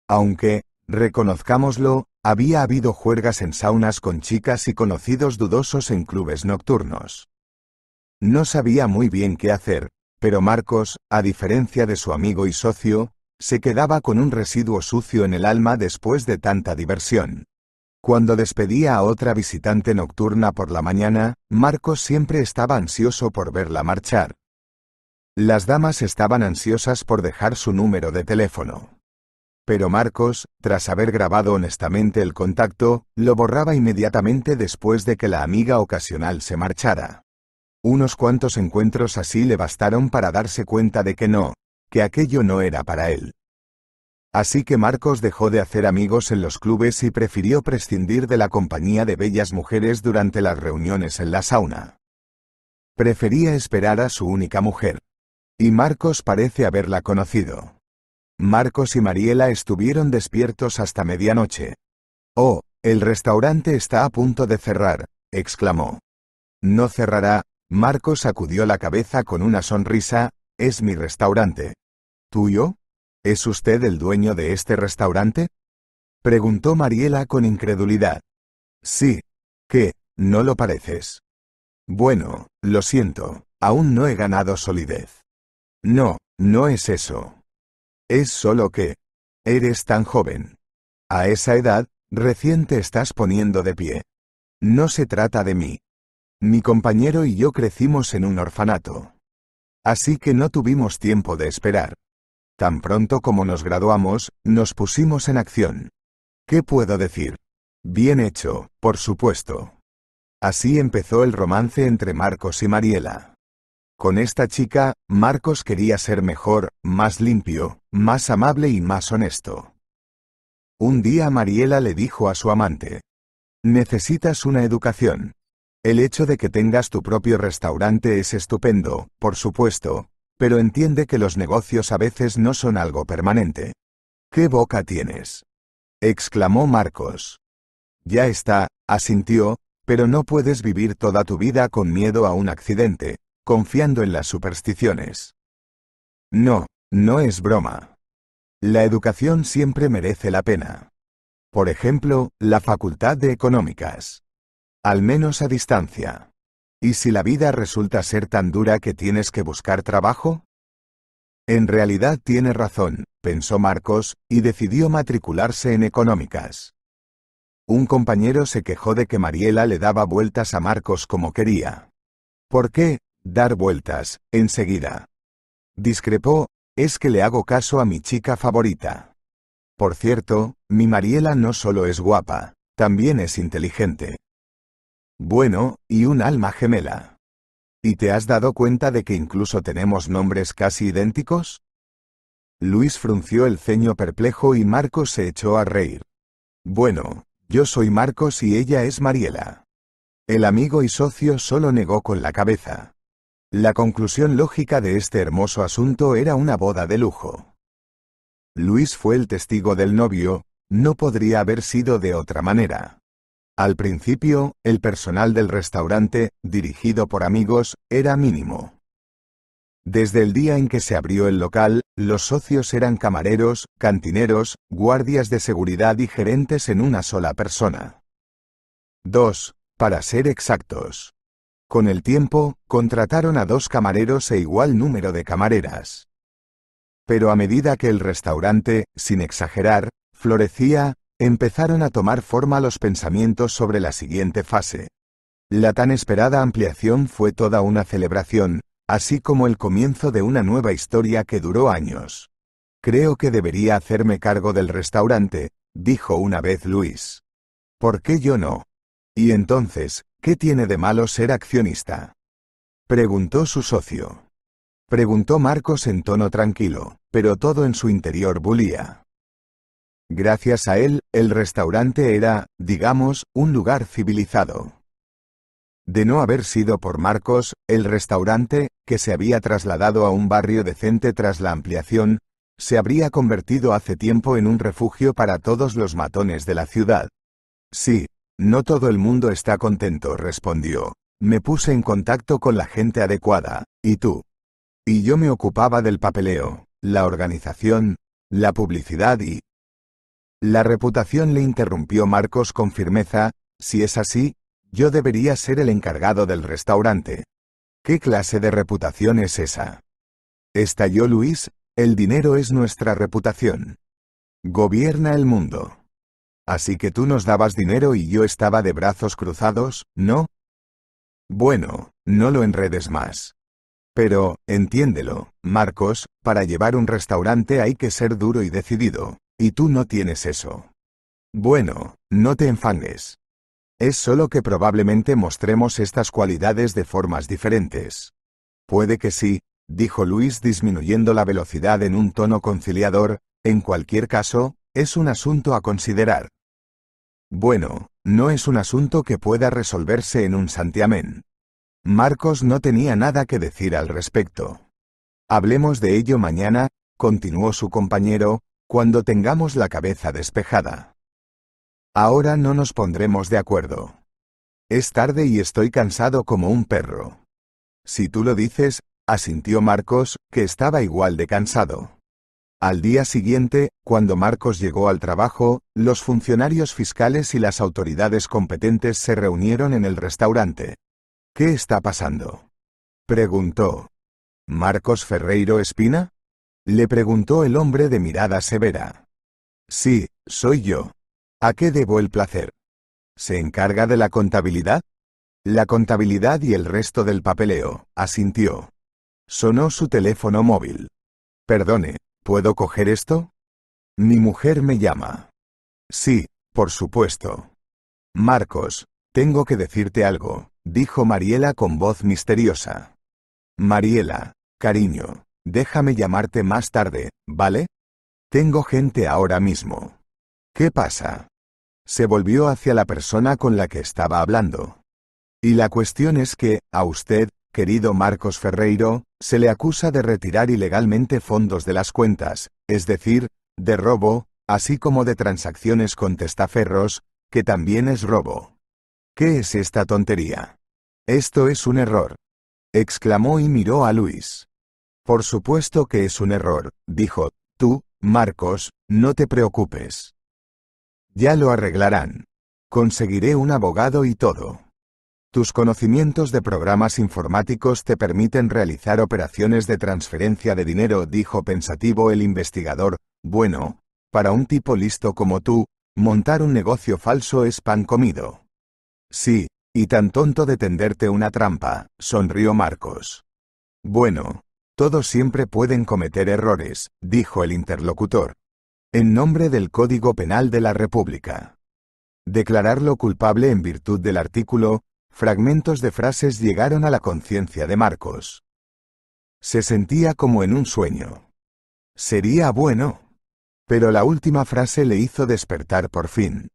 Aunque, reconozcámoslo, había habido juergas en saunas con chicas y conocidos dudosos en clubes nocturnos. No sabía muy bien qué hacer, pero Marcos, a diferencia de su amigo y socio, se quedaba con un residuo sucio en el alma después de tanta diversión. Cuando despedía a otra visitante nocturna por la mañana, Marcos siempre estaba ansioso por verla marchar. Las damas estaban ansiosas por dejar su número de teléfono. Pero Marcos, tras haber grabado honestamente el contacto, lo borraba inmediatamente después de que la amiga ocasional se marchara. Unos cuantos encuentros así le bastaron para darse cuenta de que aquello no era para él. Así que Marcos dejó de hacer amigos en los clubes y prefirió prescindir de la compañía de bellas mujeres durante las reuniones en la sauna. Prefería esperar a su única mujer. Y Marcos parece haberla conocido. Marcos y Mariela estuvieron despiertos hasta medianoche. «Oh, el restaurante está a punto de cerrar», exclamó. «No cerrará», Marcos sacudió la cabeza con una sonrisa. «Es mi restaurante». «¿Tuyo? ¿Es usted el dueño de este restaurante?», preguntó Mariela con incredulidad. «Sí. ¿Qué, no lo pareces?». «Bueno, lo siento, aún no he ganado solidez». «No, no es eso. Es solo que eres tan joven. A esa edad, recién te estás poniendo de pie. No se trata de mí. Mi compañero y yo crecimos en un orfanato. Así que no tuvimos tiempo de esperar. Tan pronto como nos graduamos, nos pusimos en acción. ¿Qué puedo decir? Bien hecho, por supuesto». Así empezó el romance entre Marcos y Mariela. Con esta chica, Marcos quería ser mejor, más limpio, más amable y más honesto. Un día Mariela le dijo a su amante: «Necesitas una educación. El hecho de que tengas tu propio restaurante es estupendo, por supuesto, pero entiende que los negocios a veces no son algo permanente». «¿Qué boca tienes?», exclamó Marcos. «Ya está», asintió, «pero no puedes vivir toda tu vida con miedo a un accidente, confiando en las supersticiones». «No, no es broma. La educación siempre merece la pena. Por ejemplo, la Facultad de Económicas. Al menos a distancia. ¿Y si la vida resulta ser tan dura que tienes que buscar trabajo?». En realidad tiene razón, pensó Marcos, y decidió matricularse en Económicas. Un compañero se quejó de que Mariela le daba vueltas a Marcos como quería. «¿Por qué dar vueltas, enseguida?», discrepó. «Es que le hago caso a mi chica favorita. Por cierto, mi Mariela no solo es guapa, también es inteligente. Bueno, y un alma gemela. ¿Y te has dado cuenta de que incluso tenemos nombres casi idénticos?». Luis frunció el ceño perplejo y Marcos se echó a reír. «Bueno, yo soy Marcos y ella es Mariela». El amigo y socio solo negó con la cabeza. La conclusión lógica de este hermoso asunto era una boda de lujo. Luis fue el testigo del novio, no podría haber sido de otra manera. Al principio, el personal del restaurante, dirigido por amigos, era mínimo. Desde el día en que se abrió el local, los socios eran camareros, cantineros, guardias de seguridad y gerentes en una sola persona. 2, para ser exactos. Con el tiempo, contrataron a 2 camareros e igual número de camareras. Pero a medida que el restaurante, sin exagerar, florecía, empezaron a tomar forma los pensamientos sobre la siguiente fase. La tan esperada ampliación fue toda una celebración, así como el comienzo de una nueva historia que duró años. Creo que debería hacerme cargo del restaurante, dijo una vez Luis. ¿Por qué yo no? Y entonces, ¿qué tiene de malo ser accionista? Preguntó su socio. Preguntó Marcos en tono tranquilo, pero todo en su interior bullía. Gracias a él, el restaurante era, digamos, un lugar civilizado. De no haber sido por Marcos, el restaurante, que se había trasladado a un barrio decente tras la ampliación, se habría convertido hace tiempo en un refugio para todos los matones de la ciudad. Sí, no todo el mundo está contento, respondió. Me puse en contacto con la gente adecuada, ¿y tú? Y yo me ocupaba del papeleo, la organización, la publicidad y... La reputación, le interrumpió Marcos con firmeza. Si es así, yo debería ser el encargado del restaurante. ¿Qué clase de reputación es esa? Estalló Luis. El dinero es nuestra reputación. Gobierna el mundo. Así que tú nos dabas dinero y yo estaba de brazos cruzados, ¿no? Bueno, no lo enredes más. Pero, entiéndelo, Marcos, para llevar un restaurante hay que ser duro y decidido, y tú no tienes eso. Bueno, no te enfangues. Es solo que probablemente mostremos estas cualidades de formas diferentes. Puede que sí, dijo Luis disminuyendo la velocidad en un tono conciliador. En cualquier caso, es un asunto a considerar. Bueno, no es un asunto que pueda resolverse en un santiamén. Marcos no tenía nada que decir al respecto. Hablemos de ello mañana, continuó su compañero, cuando tengamos la cabeza despejada. Ahora no nos pondremos de acuerdo. Es tarde y estoy cansado como un perro. Si tú lo dices, asintió Marcos, que estaba igual de cansado. Al día siguiente, cuando Marcos llegó al trabajo, los funcionarios fiscales y las autoridades competentes se reunieron en el restaurante. ¿Qué está pasando? Preguntó. ¿Marcos Ferreiro Espina? Le preguntó el hombre de mirada severa. Sí, soy yo. ¿A qué debo el placer? ¿Se encarga de la contabilidad? La contabilidad y el resto del papeleo, asintió. Sonó su teléfono móvil. Perdone, ¿puedo coger esto? Mi mujer me llama. Sí, por supuesto. Marcos, tengo que decirte algo, dijo Mariela con voz misteriosa. Mariela, cariño, déjame llamarte más tarde, ¿vale? Tengo gente ahora mismo. ¿Qué pasa? Se volvió hacia la persona con la que estaba hablando. Y la cuestión es que, a usted, querido Marcos Ferreiro, se le acusa de retirar ilegalmente fondos de las cuentas, es decir, de robo, así como de transacciones con testaferros, que también es robo. ¿Qué es esta tontería? Esto es un error. Exclamó y miró a Luis. Por supuesto que es un error, dijo. Tú, Marcos, no te preocupes. Ya lo arreglarán. Conseguiré un abogado y todo. Tus conocimientos de programas informáticos te permiten realizar operaciones de transferencia de dinero, dijo pensativo el investigador. Bueno, para un tipo listo como tú, montar un negocio falso es pan comido. Sí, y tan tonto de tenderte una trampa, sonrió Marcos. Bueno, todos siempre pueden cometer errores, dijo el interlocutor. En nombre del Código Penal de la República. Declararlo culpable en virtud del artículo. Fragmentos de frases llegaron a la conciencia de Marcos. Se sentía como en un sueño. Sería bueno. Pero la última frase le hizo despertar por fin.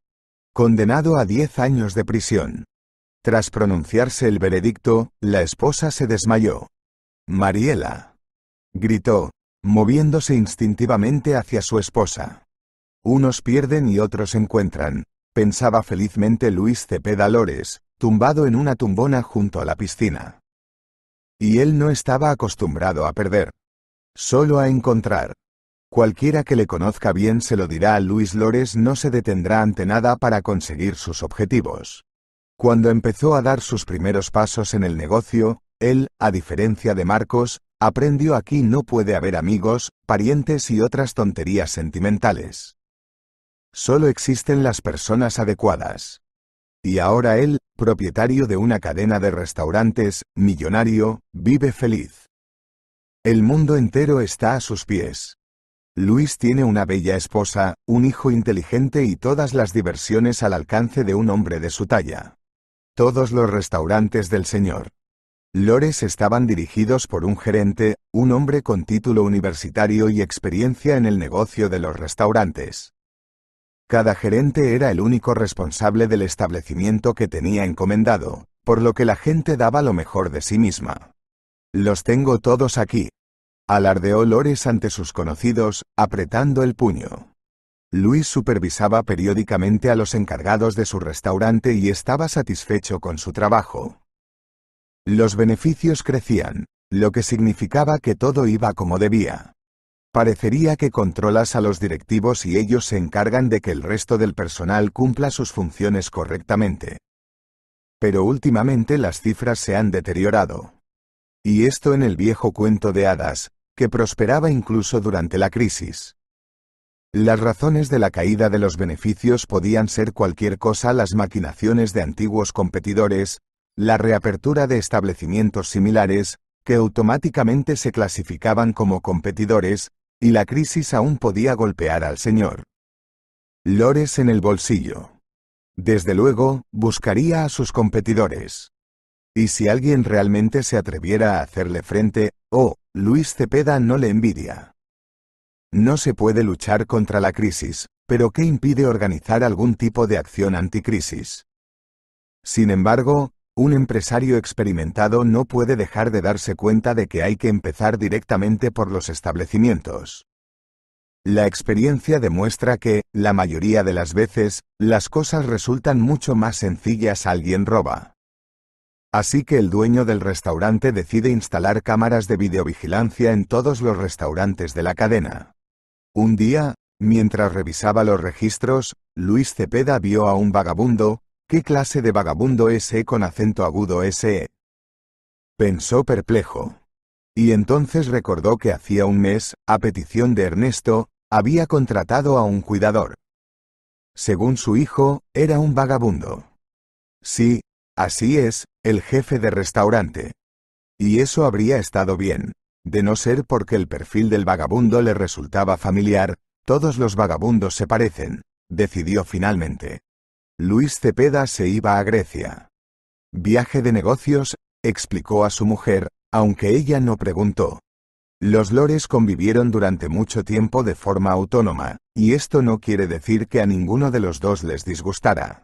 Condenado a 10 años de prisión. Tras pronunciarse el veredicto, la esposa se desmayó. Mariela. Gritó, moviéndose instintivamente hacia su esposa. Unos pierden y otros encuentran, pensaba felizmente Luis Cepeda Lores, tumbado en una tumbona junto a la piscina. Y él no estaba acostumbrado a perder. Solo a encontrar. Cualquiera que le conozca bien se lo dirá a Luis Lores, no se detendrá ante nada para conseguir sus objetivos. Cuando empezó a dar sus primeros pasos en el negocio, él, a diferencia de Marcos, aprendió aquí no puede haber amigos, parientes y otras tonterías sentimentales. Solo existen las personas adecuadas. Y ahora él, propietario de una cadena de restaurantes, millonario, vive feliz. El mundo entero está a sus pies. Luis tiene una bella esposa, un hijo inteligente y todas las diversiones al alcance de un hombre de su talla. Todos los restaurantes del señor Lores estaban dirigidos por un gerente, un hombre con título universitario y experiencia en el negocio de los restaurantes. Cada gerente era el único responsable del establecimiento que tenía encomendado, por lo que la gente daba lo mejor de sí misma. «Los tengo todos aquí», alardeó Lores ante sus conocidos, apretando el puño. Luis supervisaba periódicamente a los encargados de su restaurante y estaba satisfecho con su trabajo. Los beneficios crecían, lo que significaba que todo iba como debía. Parecería que controlas a los directivos y ellos se encargan de que el resto del personal cumpla sus funciones correctamente. Pero últimamente las cifras se han deteriorado. Y esto en el viejo cuento de hadas, que prosperaba incluso durante la crisis. Las razones de la caída de los beneficios podían ser cualquier cosa: las maquinaciones de antiguos competidores, la reapertura de establecimientos similares, que automáticamente se clasificaban como competidores, y la crisis aún podía golpear al señor Lores en el bolsillo. Desde luego, buscaría a sus competidores. Y si alguien realmente se atreviera a hacerle frente, Luis Cepeda no le envidia. No se puede luchar contra la crisis, pero ¿qué impide organizar algún tipo de acción anticrisis? Sin embargo, un empresario experimentado no puede dejar de darse cuenta de que hay que empezar directamente por los establecimientos. La experiencia demuestra que, la mayoría de las veces, las cosas resultan mucho más sencillas. Alguien roba. Así que el dueño del restaurante decide instalar cámaras de videovigilancia en todos los restaurantes de la cadena. Un día, mientras revisaba los registros, Luis Cepeda vio a un vagabundo. ¿Qué clase de vagabundo ese con acento agudo ese? Pensó perplejo. Y entonces recordó que hacía un mes, a petición de Ernesto, había contratado a un cuidador. Según su hijo, era un vagabundo. Sí, así es, el jefe de restaurante. Y eso habría estado bien, de no ser porque el perfil del vagabundo le resultaba familiar. Todos los vagabundos se parecen, decidió finalmente. Luis Cepeda se iba a Grecia. Viaje de negocios, explicó a su mujer, aunque ella no preguntó. Los Lores convivieron durante mucho tiempo de forma autónoma, y esto no quiere decir que a ninguno de los dos les disgustara.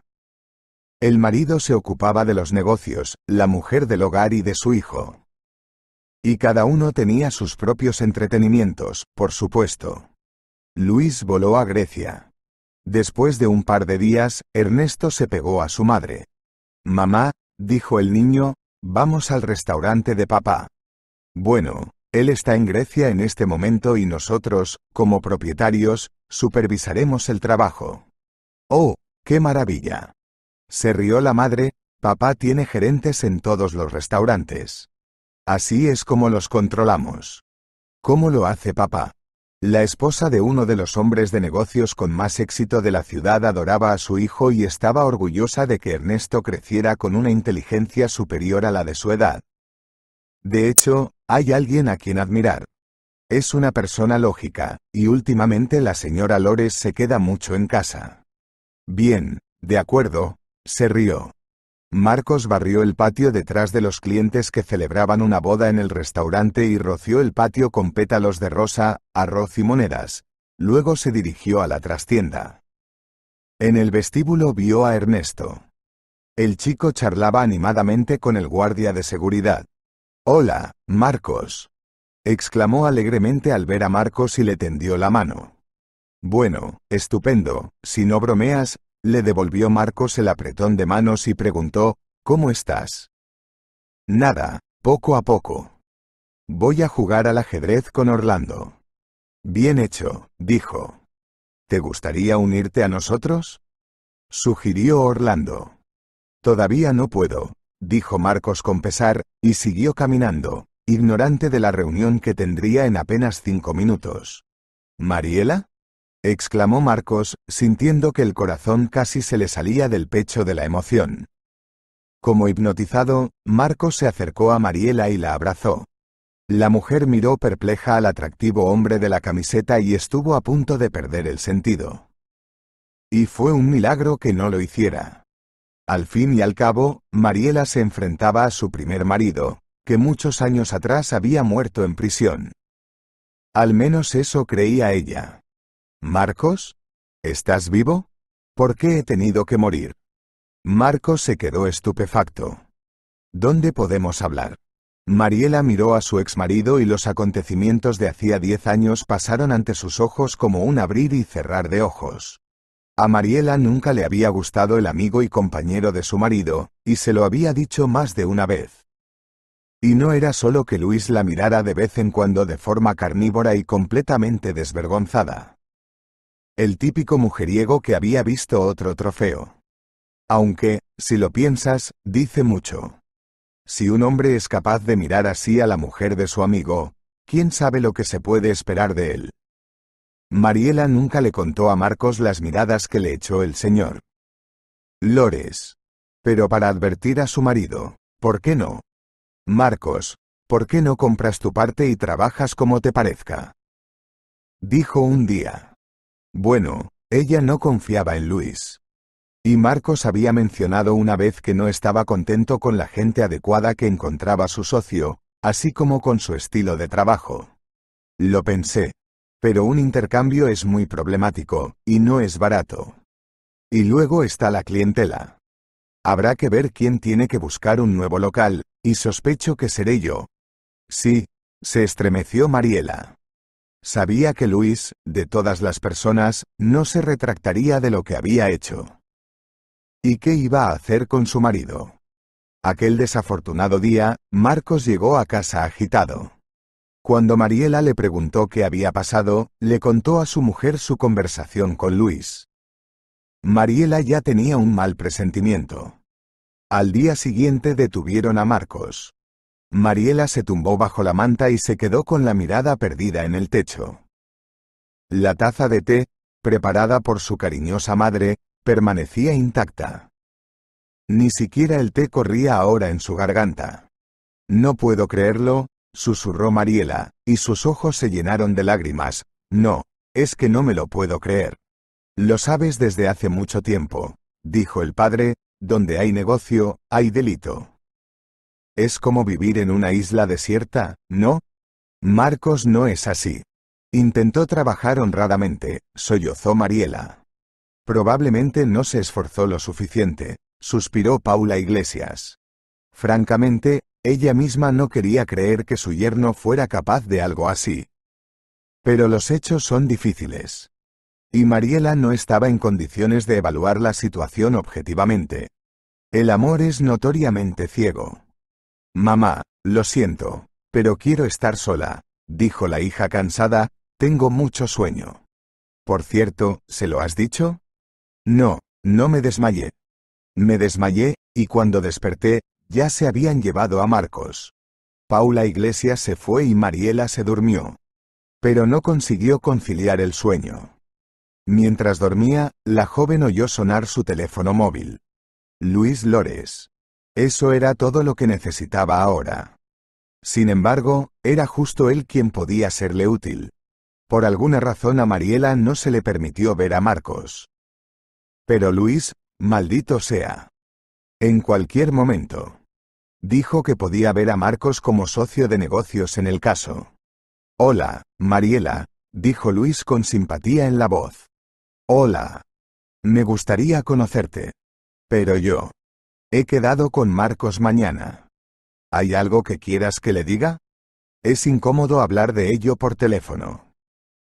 El marido se ocupaba de los negocios, la mujer del hogar y de su hijo. Y cada uno tenía sus propios entretenimientos, por supuesto. Luis voló a Grecia. Después de un par de días, Ernesto se pegó a su madre. «Mamá», dijo el niño, «vamos al restaurante de papá». Bueno, él está en Grecia en este momento y nosotros, como propietarios, supervisaremos el trabajo. «Oh, qué maravilla». Se rió la madre, «Papá tiene gerentes en todos los restaurantes. Así es como los controlamos». «¿Cómo lo hace papá?». La esposa de uno de los hombres de negocios con más éxito de la ciudad adoraba a su hijo y estaba orgullosa de que Ernesto creciera con una inteligencia superior a la de su edad. De hecho, hay alguien a quien admirar. Es una persona lógica, y últimamente la señora Lores se queda mucho en casa. Bien, de acuerdo, se rió. Marcos barrió el patio detrás de los clientes que celebraban una boda en el restaurante y roció el patio con pétalos de rosa, arroz y monedas. Luego se dirigió a la trastienda. En el vestíbulo vio a Ernesto. El chico charlaba animadamente con el guardia de seguridad. «Hola, Marcos», exclamó alegremente al ver a Marcos y le tendió la mano. «Bueno, estupendo, si no bromeas», le devolvió Marcos el apretón de manos y preguntó, «¿Cómo estás?». «Nada, poco a poco. Voy a jugar al ajedrez con Orlando». «Bien hecho», dijo. «¿Te gustaría unirte a nosotros?», sugirió Orlando. Todavía no puedo, dijo Marcos con pesar, y siguió caminando, ignorante de la reunión que tendría en apenas 5 minutos. ¿Mariela? Exclamó Marcos, sintiendo que el corazón casi se le salía del pecho de la emoción. Como hipnotizado, Marcos se acercó a Mariela y la abrazó. La mujer miró perpleja al atractivo hombre de la camiseta y estuvo a punto de perder el sentido. Y fue un milagro que no lo hiciera. Al fin y al cabo, Mariela se enfrentaba a su primer marido, que muchos años atrás había muerto en prisión. Al menos eso creía ella. ¿Marcos? ¿Estás vivo? ¿Por qué he tenido que morir? Marcos se quedó estupefacto. ¿Dónde podemos hablar? Mariela miró a su exmarido y los acontecimientos de hacía 10 años pasaron ante sus ojos como un abrir y cerrar de ojos. A Mariela nunca le había gustado el amigo y compañero de su marido, y se lo había dicho más de una vez. Y no era solo que Luis la mirara de vez en cuando de forma carnívora y completamente desvergonzada. El típico mujeriego que había visto otro trofeo. Aunque, si lo piensas, dice mucho. Si un hombre es capaz de mirar así a la mujer de su amigo, ¿quién sabe lo que se puede esperar de él? Mariela nunca le contó a Marcos las miradas que le echó el señor Lores. Pero para advertir a su marido, ¿por qué no? Marcos, ¿por qué no compras tu parte y trabajas como te parezca? Dijo un día. Bueno, ella no confiaba en Luis. Y Marcos había mencionado una vez que no estaba contento con la gente adecuada que encontraba su socio, así como con su estilo de trabajo. Lo pensé. Pero un intercambio es muy problemático, y no es barato. Y luego está la clientela. Habrá que ver quién tiene que buscar un nuevo local, y sospecho que seré yo. Sí, se estremeció Mariela. Sabía que Luis, de todas las personas, no se retractaría de lo que había hecho. ¿Y qué iba a hacer con su marido? Aquel desafortunado día, Marcos llegó a casa agitado. Cuando Mariela le preguntó qué había pasado, le contó a su mujer su conversación con Luis. Mariela ya tenía un mal presentimiento. Al día siguiente detuvieron a Marcos. Mariela se tumbó bajo la manta y se quedó con la mirada perdida en el techo. La taza de té, preparada por su cariñosa madre, permanecía intacta. Ni siquiera el té corría ahora en su garganta. No puedo creerlo, susurró Mariela, y sus ojos se llenaron de lágrimas. No, es que no me lo puedo creer. Lo sabes desde hace mucho tiempo, dijo el padre, donde hay negocio, hay delito. Es como vivir en una isla desierta, ¿no? Marcos no es así. Intentó trabajar honradamente, sollozó Mariela. Probablemente no se esforzó lo suficiente, suspiró Paula Iglesias. Francamente, ella misma no quería creer que su yerno fuera capaz de algo así. Pero los hechos son difíciles. Y Mariela no estaba en condiciones de evaluar la situación objetivamente. El amor es notoriamente ciego. Mamá, lo siento, pero quiero estar sola, dijo la hija cansada, tengo mucho sueño. Por cierto, ¿se lo has dicho? No, no me desmayé. Me desmayé, y cuando desperté, ya se habían llevado a Marcos. Paula Iglesias se fue y Mariela se durmió. Pero no consiguió conciliar el sueño. Mientras dormía, la joven oyó sonar su teléfono móvil. Luis Lores. Eso era todo lo que necesitaba ahora. Sin embargo, era justo él quien podía serle útil. Por alguna razón a Mariela no se le permitió ver a Marcos. Pero Luis, maldito sea. En cualquier momento. Dijo que podía ver a Marcos como socio de negocios en el caso. Hola, Mariela, dijo Luis con simpatía en la voz. Hola. Me gustaría conocerte. Pero yo. He quedado con Marcos mañana. ¿Hay algo que quieras que le diga? Es incómodo hablar de ello por teléfono.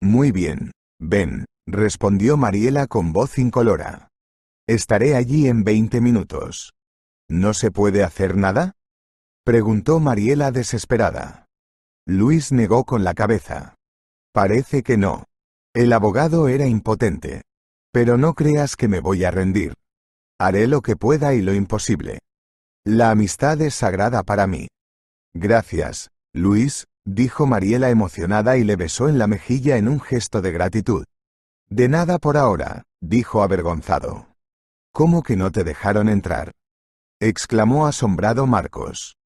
Muy bien, ven, respondió Mariela con voz incolora. Estaré allí en 20 minutos. ¿No se puede hacer nada? Preguntó Mariela desesperada. Luis negó con la cabeza. Parece que no. El abogado era impotente. Pero no creas que me voy a rendir. Haré lo que pueda y lo imposible. La amistad es sagrada para mí. Gracias, Luis, dijo Mariela emocionada y le besó en la mejilla en un gesto de gratitud. De nada por ahora, dijo avergonzado. ¿Cómo que no te dejaron entrar? Exclamó asombrado Marcos.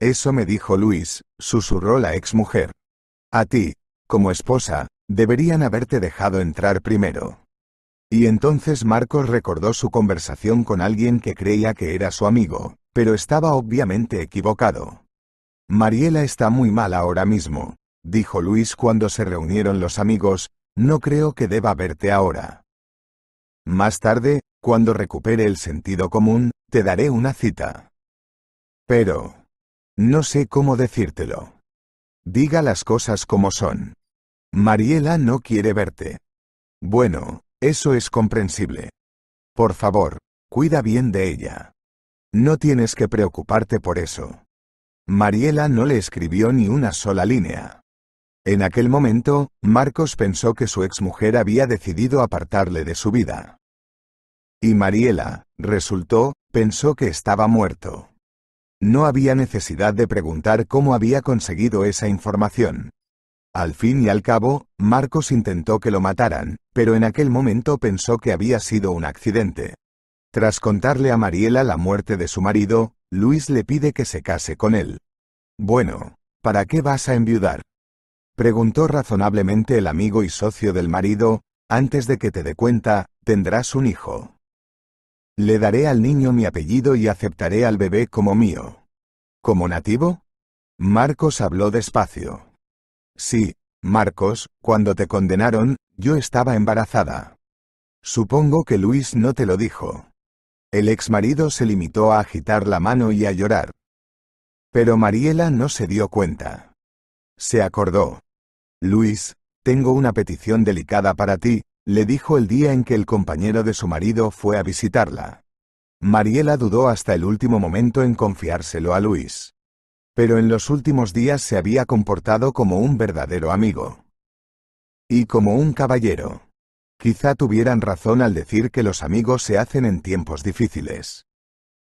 Eso me dijo Luis, susurró la exmujer. A ti, como esposa, deberían haberte dejado entrar primero. Y entonces Marcos recordó su conversación con alguien que creía que era su amigo, pero estaba obviamente equivocado. Mariela está muy mal ahora mismo, dijo Luis cuando se reunieron los amigos, no creo que deba verte ahora. Más tarde, cuando recupere el sentido común, te daré una cita. Pero... no sé cómo decírtelo. Diga las cosas como son. Mariela no quiere verte. Bueno, eso es comprensible. Por favor, cuida bien de ella. No tienes que preocuparte por eso. Mariela no le escribió ni una sola línea. En aquel momento, Marcos pensó que su exmujer había decidido apartarle de su vida. Y Mariela, resultó, pensó que estaba muerto. No había necesidad de preguntar cómo había conseguido esa información. Al fin y al cabo, Marcos intentó que lo mataran, pero en aquel momento pensó que había sido un accidente. Tras contarle a Mariela la muerte de su marido, Luis le pide que se case con él. Bueno, ¿para qué vas a enviudar? Preguntó razonablemente el amigo y socio del marido, antes de que te dé cuenta, tendrás un hijo. Le daré al niño mi apellido y aceptaré al bebé como mío. ¿Como nativo? Marcos habló despacio. Sí, Marcos, cuando te condenaron, yo estaba embarazada. Supongo que Luis no te lo dijo. El exmarido se limitó a agitar la mano y a llorar. Pero Mariela no se dio cuenta. Se acordó. Luis, tengo una petición delicada para ti, le dijo el día en que el compañero de su marido fue a visitarla. Mariela dudó hasta el último momento en confiárselo a Luis. Pero en los últimos días se había comportado como un verdadero amigo. Y como un caballero. Quizá tuvieran razón al decir que los amigos se hacen en tiempos difíciles.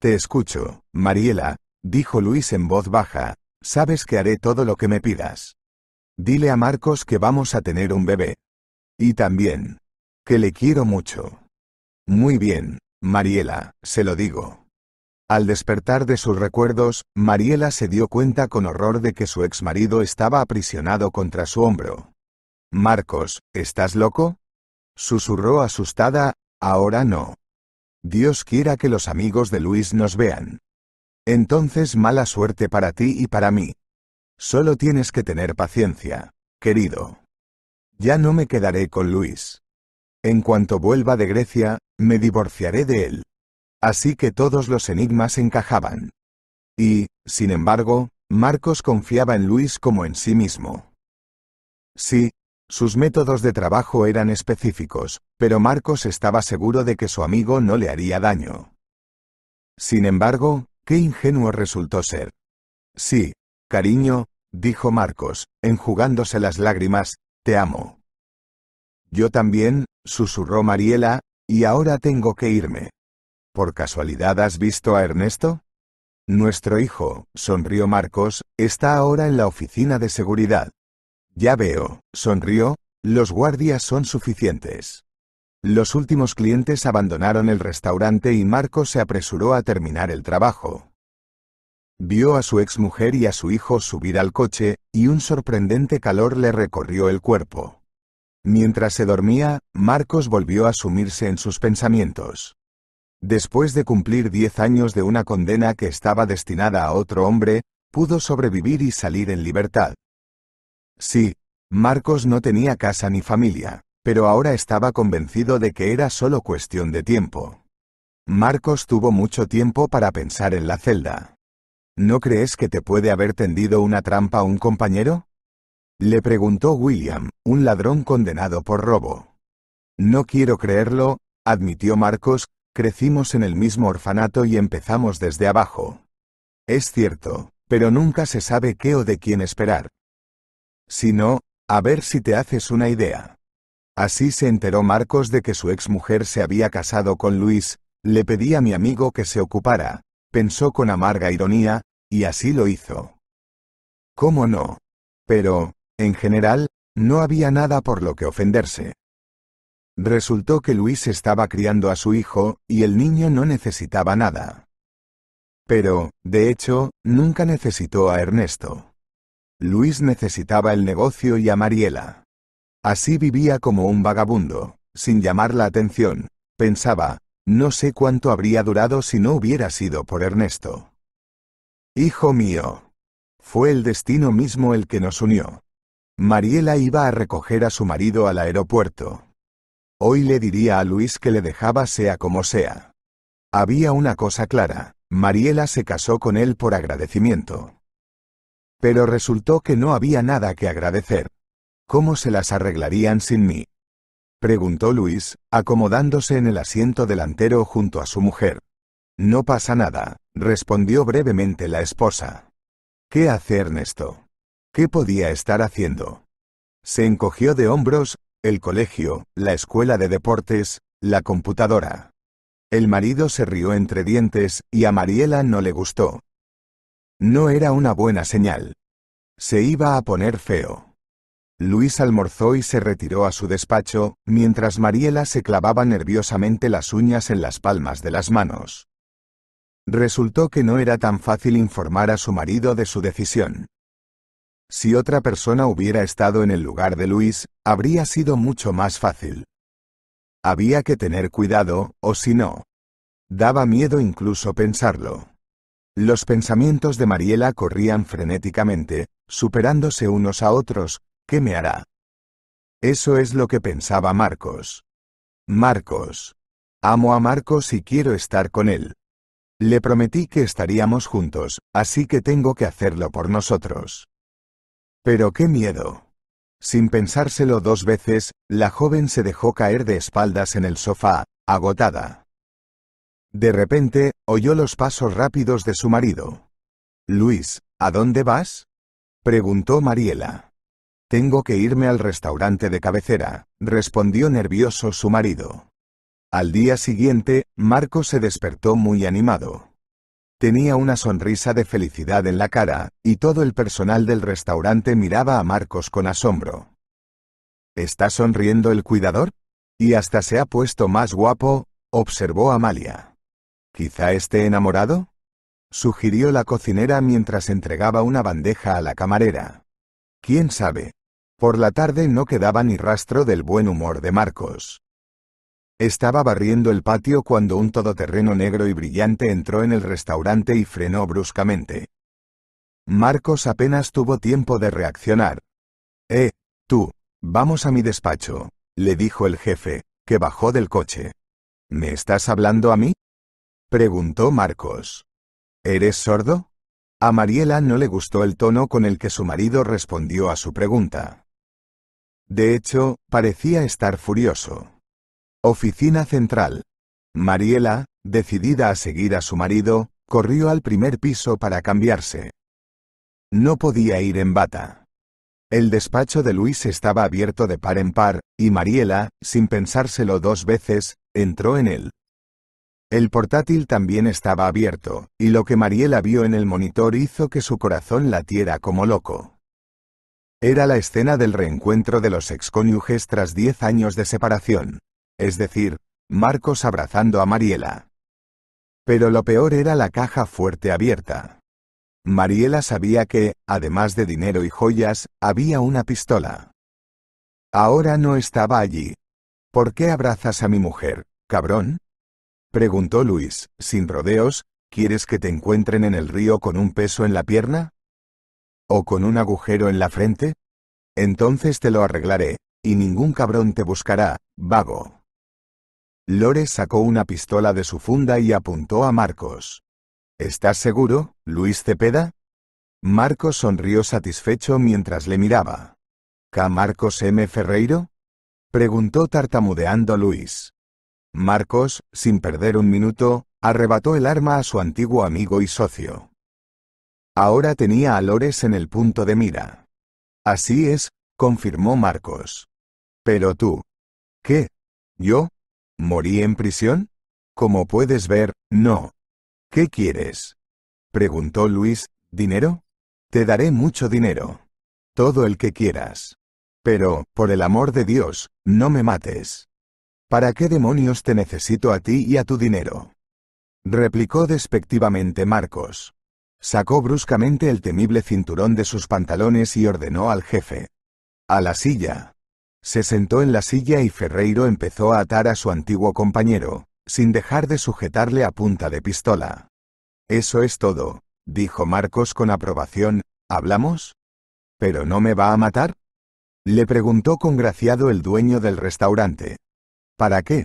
Te escucho, Mariela, dijo Luis en voz baja, sabes que haré todo lo que me pidas. Dile a Marcos que vamos a tener un bebé. Y también, que le quiero mucho. Muy bien, Mariela, se lo digo. Al despertar de sus recuerdos, Mariela se dio cuenta con horror de que su exmarido estaba aprisionado contra su hombro. Marcos, ¿estás loco? Susurró asustada, ahora no. Dios quiera que los amigos de Luis nos vean. Entonces mala suerte para ti y para mí. Solo tienes que tener paciencia, querido. Ya no me quedaré con Luis. En cuanto vuelva de Grecia, me divorciaré de él. Así que todos los enigmas encajaban. Y, sin embargo, Marcos confiaba en Luis como en sí mismo. Sí, sus métodos de trabajo eran específicos, pero Marcos estaba seguro de que su amigo no le haría daño. Sin embargo, qué ingenuo resultó ser. Sí, cariño, dijo Marcos, enjugándose las lágrimas, te amo. Yo también, susurró Mariela, y ahora tengo que irme. ¿Por casualidad has visto a Ernesto? Nuestro hijo, sonrió Marcos, está ahora en la oficina de seguridad. Ya veo, sonrió, los guardias son suficientes. Los últimos clientes abandonaron el restaurante y Marcos se apresuró a terminar el trabajo. Vio a su exmujer y a su hijo subir al coche, y un sorprendente calor le recorrió el cuerpo. Mientras se dormía, Marcos volvió a sumirse en sus pensamientos. Después de cumplir 10 años de una condena que estaba destinada a otro hombre, pudo sobrevivir y salir en libertad. Sí, Marcos no tenía casa ni familia, pero ahora estaba convencido de que era solo cuestión de tiempo. Marcos tuvo mucho tiempo para pensar en la celda. ¿No crees que te puede haber tendido una trampa un compañero? Le preguntó William, un ladrón condenado por robo. No quiero creerlo, admitió Marcos, crecimos en el mismo orfanato y empezamos desde abajo. Es cierto, pero nunca se sabe qué o de quién esperar. Si no, a ver si te haces una idea. Así se enteró Marcos de que su exmujer se había casado con Luis, Le pedí a mi amigo que se ocupara, pensó con amarga ironía, y así lo hizo. ¿Cómo no? Pero, en general, no había nada por lo que ofenderse. Resultó que Luis estaba criando a su hijo, y el niño no necesitaba nada. Pero, de hecho, nunca necesitó a Ernesto. Luis necesitaba el negocio y a Mariela. Así vivía como un vagabundo, sin llamar la atención. Pensaba, no sé cuánto habría durado si no hubiera sido por Ernesto. Hijo mío. Fue el destino mismo el que nos unió. Mariela iba a recoger a su marido al aeropuerto. Hoy le diría a Luis que le dejaba sea como sea. Había una cosa clara, Mariela se casó con él por agradecimiento. Pero resultó que no había nada que agradecer. ¿Cómo se las arreglarían sin mí? Preguntó Luis, acomodándose en el asiento delantero junto a su mujer. No pasa nada, respondió brevemente la esposa. ¿Qué hace Ernesto? ¿Qué podía estar haciendo? Se encogió de hombros, el colegio, la escuela de deportes, la computadora. El marido se rió entre dientes, y a Mariela no le gustó. No era una buena señal. Se iba a poner feo. Luis almorzó y se retiró a su despacho, mientras Mariela se clavaba nerviosamente las uñas en las palmas de las manos. Resultó que no era tan fácil informar a su marido de su decisión. Si otra persona hubiera estado en el lugar de Luis, habría sido mucho más fácil. Había que tener cuidado, o si no. Daba miedo incluso pensarlo. Los pensamientos de Mariela corrían frenéticamente, superándose unos a otros. ¿Qué me hará? Eso es lo que pensaba Marcos. Marcos. Amo a Marcos y quiero estar con él. Le prometí que estaríamos juntos, así que tengo que hacerlo por nosotros. Pero qué miedo. Sin pensárselo dos veces, la joven se dejó caer de espaldas en el sofá, agotada. De repente, oyó los pasos rápidos de su marido. Luis, ¿a dónde vas? Preguntó Mariela. Tengo que irme al restaurante de cabecera, respondió nervioso su marido. Al día siguiente, Marcos se despertó muy animado. Tenía una sonrisa de felicidad en la cara, y todo el personal del restaurante miraba a Marcos con asombro. ¿Está sonriendo el cuidador? Y hasta se ha puesto más guapo, observó Amalia. ¿Quizá esté enamorado? Sugirió la cocinera mientras entregaba una bandeja a la camarera. ¿Quién sabe? Por la tarde no quedaba ni rastro del buen humor de Marcos. Estaba barriendo el patio cuando un todoterreno negro y brillante entró en el restaurante y frenó bruscamente. Marcos apenas tuvo tiempo de reaccionar. Tú, vamos a mi despacho, le dijo el jefe, que bajó del coche. ¿Me estás hablando a mí? Preguntó Marcos. ¿Eres sordo? A Mariela no le gustó el tono con el que su marido respondió a su pregunta. De hecho, parecía estar furioso. Oficina central. Mariela, decidida a seguir a su marido, corrió al primer piso para cambiarse. No podía ir en bata. El despacho de Luis estaba abierto de par en par, y Mariela, sin pensárselo dos veces, entró en él. El portátil también estaba abierto, y lo que Mariela vio en el monitor hizo que su corazón latiera como loco. Era la escena del reencuentro de los excónyuges tras 10 años de separación. Es decir, Marcos abrazando a Mariela. Pero lo peor era la caja fuerte abierta. Mariela sabía que, además de dinero y joyas, había una pistola. Ahora no estaba allí. ¿Por qué abrazas a mi mujer, cabrón? Preguntó Luis, sin rodeos. ¿Quieres que te encuentren en el río con un peso en la pierna? ¿O con un agujero en la frente? Entonces te lo arreglaré, y ningún cabrón te buscará, vago. Lore sacó una pistola de su funda y apuntó a Marcos. ¿Estás seguro, Luis Cepeda? Marcos sonrió satisfecho mientras le miraba. ¿K. Marcos M. Ferreiro? Preguntó tartamudeando Luis. Marcos, sin perder un minuto, arrebató el arma a su antiguo amigo y socio. Ahora tenía a Lores en el punto de mira. Así es, confirmó Marcos. Pero tú. ¿Qué? ¿Yo? ¿Morí en prisión? Como puedes ver, no. ¿Qué quieres? Preguntó Luis. ¿Dinero? Te daré mucho dinero. Todo el que quieras. Pero, por el amor de Dios, no me mates. ¿Para qué demonios te necesito a ti y a tu dinero? Replicó despectivamente Marcos. Sacó bruscamente el temible cinturón de sus pantalones y ordenó al jefe. A la silla. Se sentó en la silla y Ferreiro empezó a atar a su antiguo compañero, sin dejar de sujetarle a punta de pistola. Eso es todo, dijo Marcos con aprobación. ¿Hablamos? ¿Pero no me va a matar? Le preguntó congraciado el dueño del restaurante. ¿Para qué?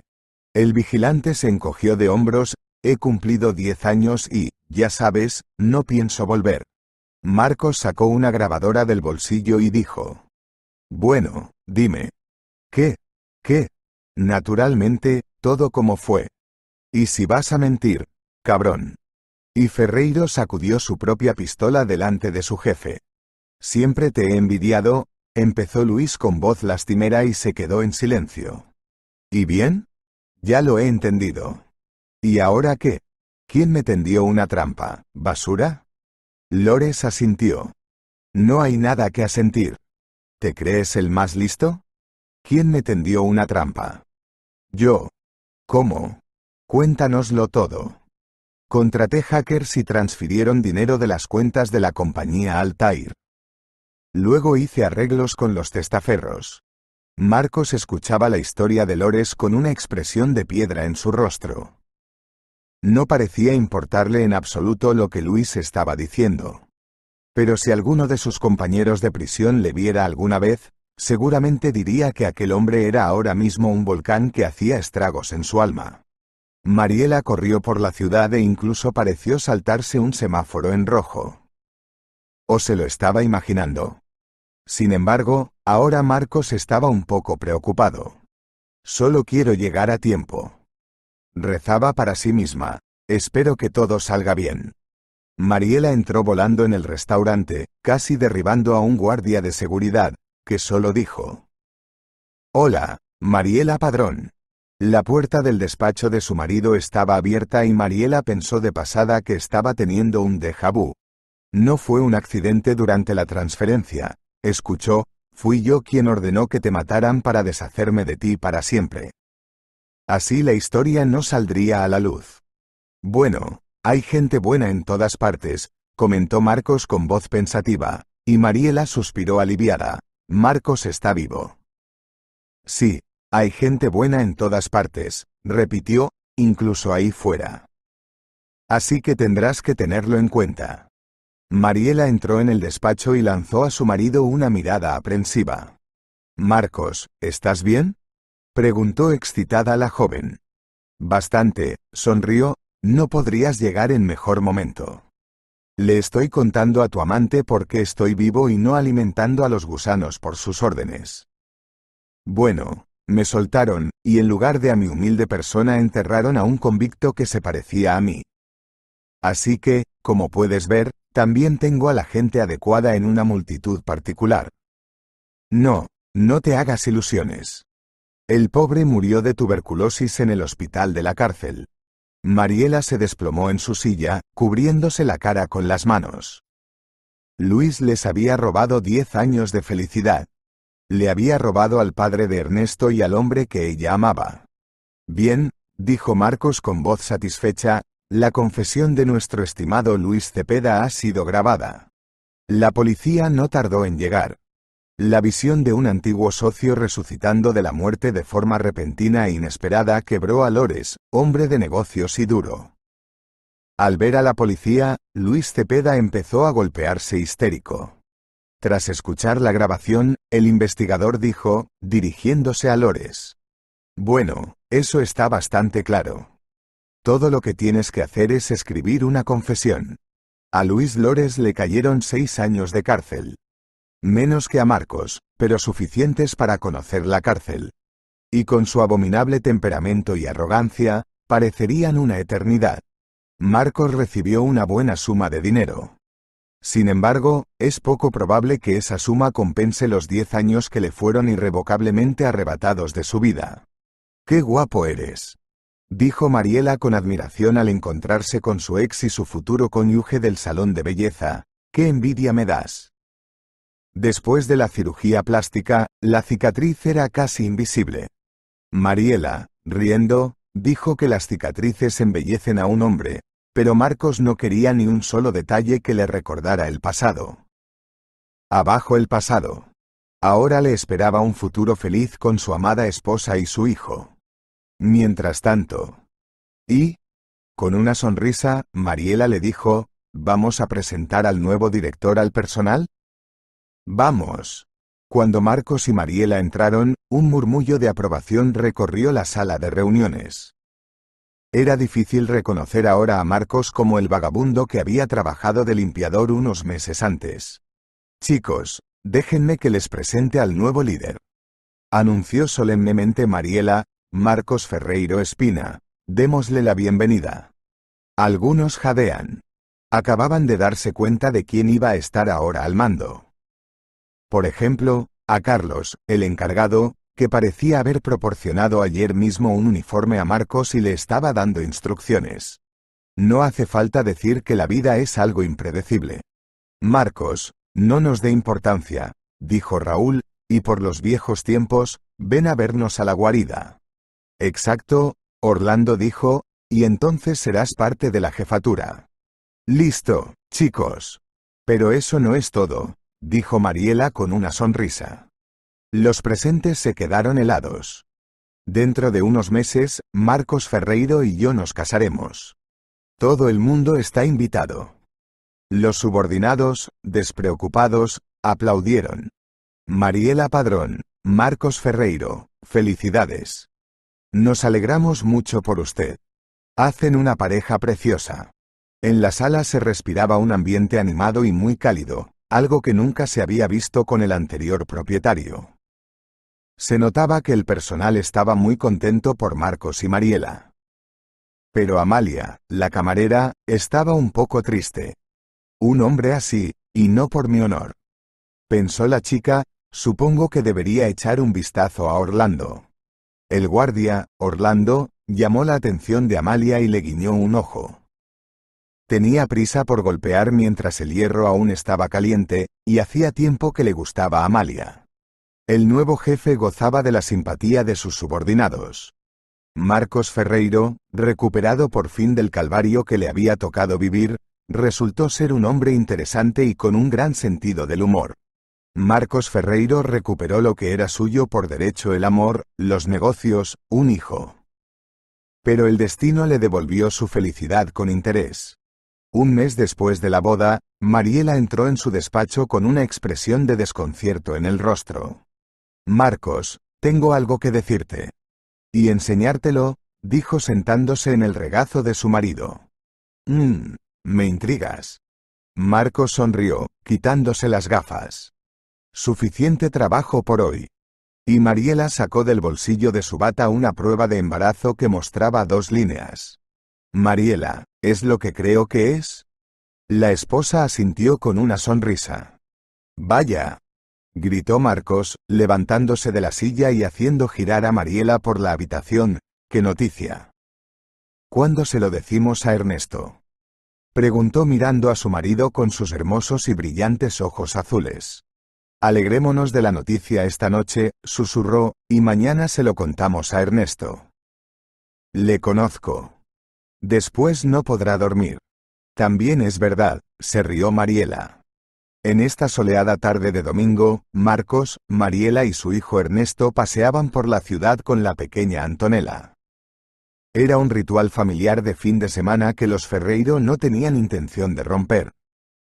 El vigilante se encogió de hombros. He cumplido 10 años y, ya sabes, no pienso volver. Marcos sacó una grabadora del bolsillo y dijo. Bueno, dime. ¿Qué? ¿Qué? Naturalmente, todo como fue. ¿Y si vas a mentir, cabrón? Y Ferreiro sacudió su propia pistola delante de su jefe. Siempre te he envidiado, empezó Luis con voz lastimera y se quedó en silencio. ¿Y bien? Ya lo he entendido. ¿Y ahora qué? ¿Quién me tendió una trampa? ¿Basura? Lores asintió. No hay nada que asentir. ¿Te crees el más listo? ¿Quién me tendió una trampa? Yo. ¿Cómo? Cuéntanoslo todo. Contraté hackers y transfirieron dinero de las cuentas de la compañía Altair. Luego hice arreglos con los testaferros. Marcos escuchaba la historia de Lores con una expresión de piedra en su rostro. No parecía importarle en absoluto lo que Luis estaba diciendo. Pero si alguno de sus compañeros de prisión le viera alguna vez, seguramente diría que aquel hombre era ahora mismo un volcán que hacía estragos en su alma. Mariela corrió por la ciudad e incluso pareció saltarse un semáforo en rojo. ¿O se lo estaba imaginando? Sin embargo, ahora Marcos estaba un poco preocupado. Solo quiero llegar a tiempo. Rezaba para sí misma. Espero que todo salga bien. Mariela entró volando en el restaurante, casi derribando a un guardia de seguridad, que solo dijo: Hola, Mariela Padrón. La puerta del despacho de su marido estaba abierta y Mariela pensó de pasada que estaba teniendo un déjà vu. No fue un accidente durante la transferencia, escuchó, fui yo quien ordenó que te mataran para deshacerme de ti para siempre. Así la historia no saldría a la luz. Bueno, hay gente buena en todas partes, comentó Marcos con voz pensativa, y Mariela suspiró aliviada. Marcos está vivo. Sí, hay gente buena en todas partes, repitió, incluso ahí fuera. Así que tendrás que tenerlo en cuenta. Mariela entró en el despacho y lanzó a su marido una mirada aprensiva. Marcos, ¿estás bien? Preguntó excitada la joven. Bastante, sonrió, no podrías llegar en mejor momento. Le estoy contando a tu amante por qué estoy vivo y no alimentando a los gusanos por sus órdenes. Bueno, me soltaron, y en lugar de a mi humilde persona enterraron a un convicto que se parecía a mí. Así que, como puedes ver, también tengo a la gente adecuada en una multitud particular. No, no te hagas ilusiones. El pobre murió de tuberculosis en el hospital de la cárcel. Mariela se desplomó en su silla, cubriéndose la cara con las manos. Luis les había robado 10 años de felicidad. Le había robado al padre de Ernesto y al hombre que ella amaba. Bien, dijo Marcos con voz satisfecha, la confesión de nuestro estimado Luis Cepeda ha sido grabada. La policía no tardó en llegar. La visión de un antiguo socio resucitando de la muerte de forma repentina e inesperada quebró a Lores, hombre de negocios y duro. Al ver a la policía, Luis Cepeda empezó a golpearse histérico. Tras escuchar la grabación, el investigador dijo, dirigiéndose a Lores: Bueno, eso está bastante claro. Todo lo que tienes que hacer es escribir una confesión. A Luis Lores le cayeron 6 años de cárcel. Menos que a Marcos, pero suficientes para conocer la cárcel. Y con su abominable temperamento y arrogancia, parecerían una eternidad. Marcos recibió una buena suma de dinero. Sin embargo, es poco probable que esa suma compense los 10 años que le fueron irrevocablemente arrebatados de su vida. ¡Qué guapo eres! dijo Mariela con admiración al encontrarse con su ex y su futuro cónyuge del salón de belleza. ¡Qué envidia me das! Después de la cirugía plástica, la cicatriz era casi invisible. Mariela, riendo, dijo que las cicatrices embellecen a un hombre, pero Marcos no quería ni un solo detalle que le recordara el pasado. Abajo el pasado. Ahora le esperaba un futuro feliz con su amada esposa y su hijo. Mientras tanto. Y, con una sonrisa, Mariela le dijo, ¿vamos a presentar al nuevo director al personal? Vamos. Cuando Marcos y Mariela entraron, un murmullo de aprobación recorrió la sala de reuniones. Era difícil reconocer ahora a Marcos como el vagabundo que había trabajado de limpiador unos meses antes. Chicos, déjenme que les presente al nuevo líder. Anunció solemnemente Mariela. Marcos Ferreiro Espina. Démosle la bienvenida. Algunos jadean. Acababan de darse cuenta de quién iba a estar ahora al mando. Por ejemplo, a Carlos, el encargado, que parecía haber proporcionado ayer mismo un uniforme a Marcos y le estaba dando instrucciones. No hace falta decir que la vida es algo impredecible. Marcos, no nos dé importancia, dijo Raúl, y por los viejos tiempos, ven a vernos a la guarida. Exacto, Orlando dijo, y entonces serás parte de la jefatura. Listo, chicos. Pero eso no es todo, dijo Mariela con una sonrisa. Los presentes se quedaron helados. Dentro de unos meses, Marcos Ferreiro y yo nos casaremos. Todo el mundo está invitado. Los subordinados, despreocupados, aplaudieron. Mariela Padrón, Marcos Ferreiro, felicidades. Nos alegramos mucho por usted. Hacen una pareja preciosa. En la sala se respiraba un ambiente animado y muy cálido, algo que nunca se había visto con el anterior propietario. Se notaba que el personal estaba muy contento por Marcos y Mariela. Pero Amalia, la camarera, estaba un poco triste. Un hombre así, y no por mi honor. Pensó la chica, supongo que debería echar un vistazo a Orlando. El guardia, Orlando, llamó la atención de Amalia y le guiñó un ojo. Tenía prisa por golpear mientras el hierro aún estaba caliente, y hacía tiempo que le gustaba a Amalia. El nuevo jefe gozaba de la simpatía de sus subordinados. Marcos Ferreiro, recuperado por fin del calvario que le había tocado vivir, resultó ser un hombre interesante y con un gran sentido del humor. Marcos Ferreiro recuperó lo que era suyo por derecho: el amor, los negocios, un hijo. Pero el destino le devolvió su felicidad con interés. Un mes después de la boda, Mariela entró en su despacho con una expresión de desconcierto en el rostro. Marcos, tengo algo que decirte. Y enseñártelo, dijo sentándose en el regazo de su marido. Me intrigas. Marcos sonrió, quitándose las gafas. Suficiente trabajo por hoy. Y Mariela sacó del bolsillo de su bata una prueba de embarazo que mostraba 2 líneas. Mariela, ¿es lo que creo que es? La esposa asintió con una sonrisa. Vaya, gritó Marcos, levantándose de la silla y haciendo girar a Mariela por la habitación. ¡Qué noticia! ¿Cuándo se lo decimos a Ernesto? Preguntó mirando a su marido con sus hermosos y brillantes ojos azules. Alegrémonos de la noticia esta noche, susurró, y mañana se lo contamos a Ernesto. Le conozco. Después no podrá dormir. También es verdad, se rió Mariela. En esta soleada tarde de domingo, Marcos, Mariela y su hijo Ernesto paseaban por la ciudad con la pequeña Antonella. Era un ritual familiar de fin de semana que los Ferreiro no tenían intención de romper.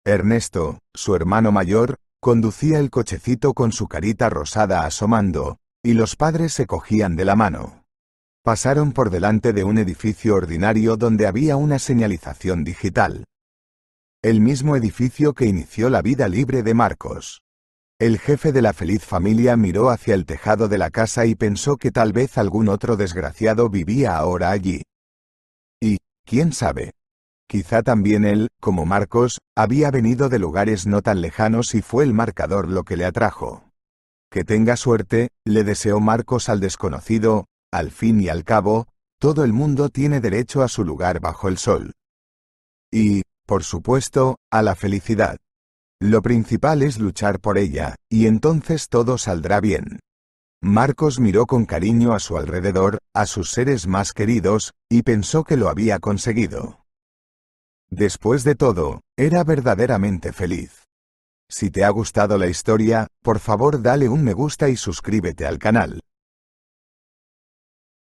Ernesto, su hermano mayor, conducía el cochecito con su carita rosada asomando, y los padres se cogían de la mano. Pasaron por delante de un edificio ordinario donde había una señalización digital. El mismo edificio que inició la vida libre de Marcos. El jefe de la feliz familia miró hacia el tejado de la casa y pensó que tal vez algún otro desgraciado vivía ahora allí. Y, quién sabe, quizá también él, como Marcos, había venido de lugares no tan lejanos y fue el marcador lo que le atrajo. Que tenga suerte, le deseó Marcos al desconocido. Al fin y al cabo, Todo el mundo tiene derecho a su lugar bajo el sol. Y, por supuesto, a la felicidad. Lo principal es luchar por ella, y entonces todo saldrá bien. Marcos miró con cariño a su alrededor, a sus seres más queridos, y pensó que lo había conseguido. Después de todo, era verdaderamente feliz. Si te ha gustado la historia, por favor dale un me gusta y suscríbete al canal.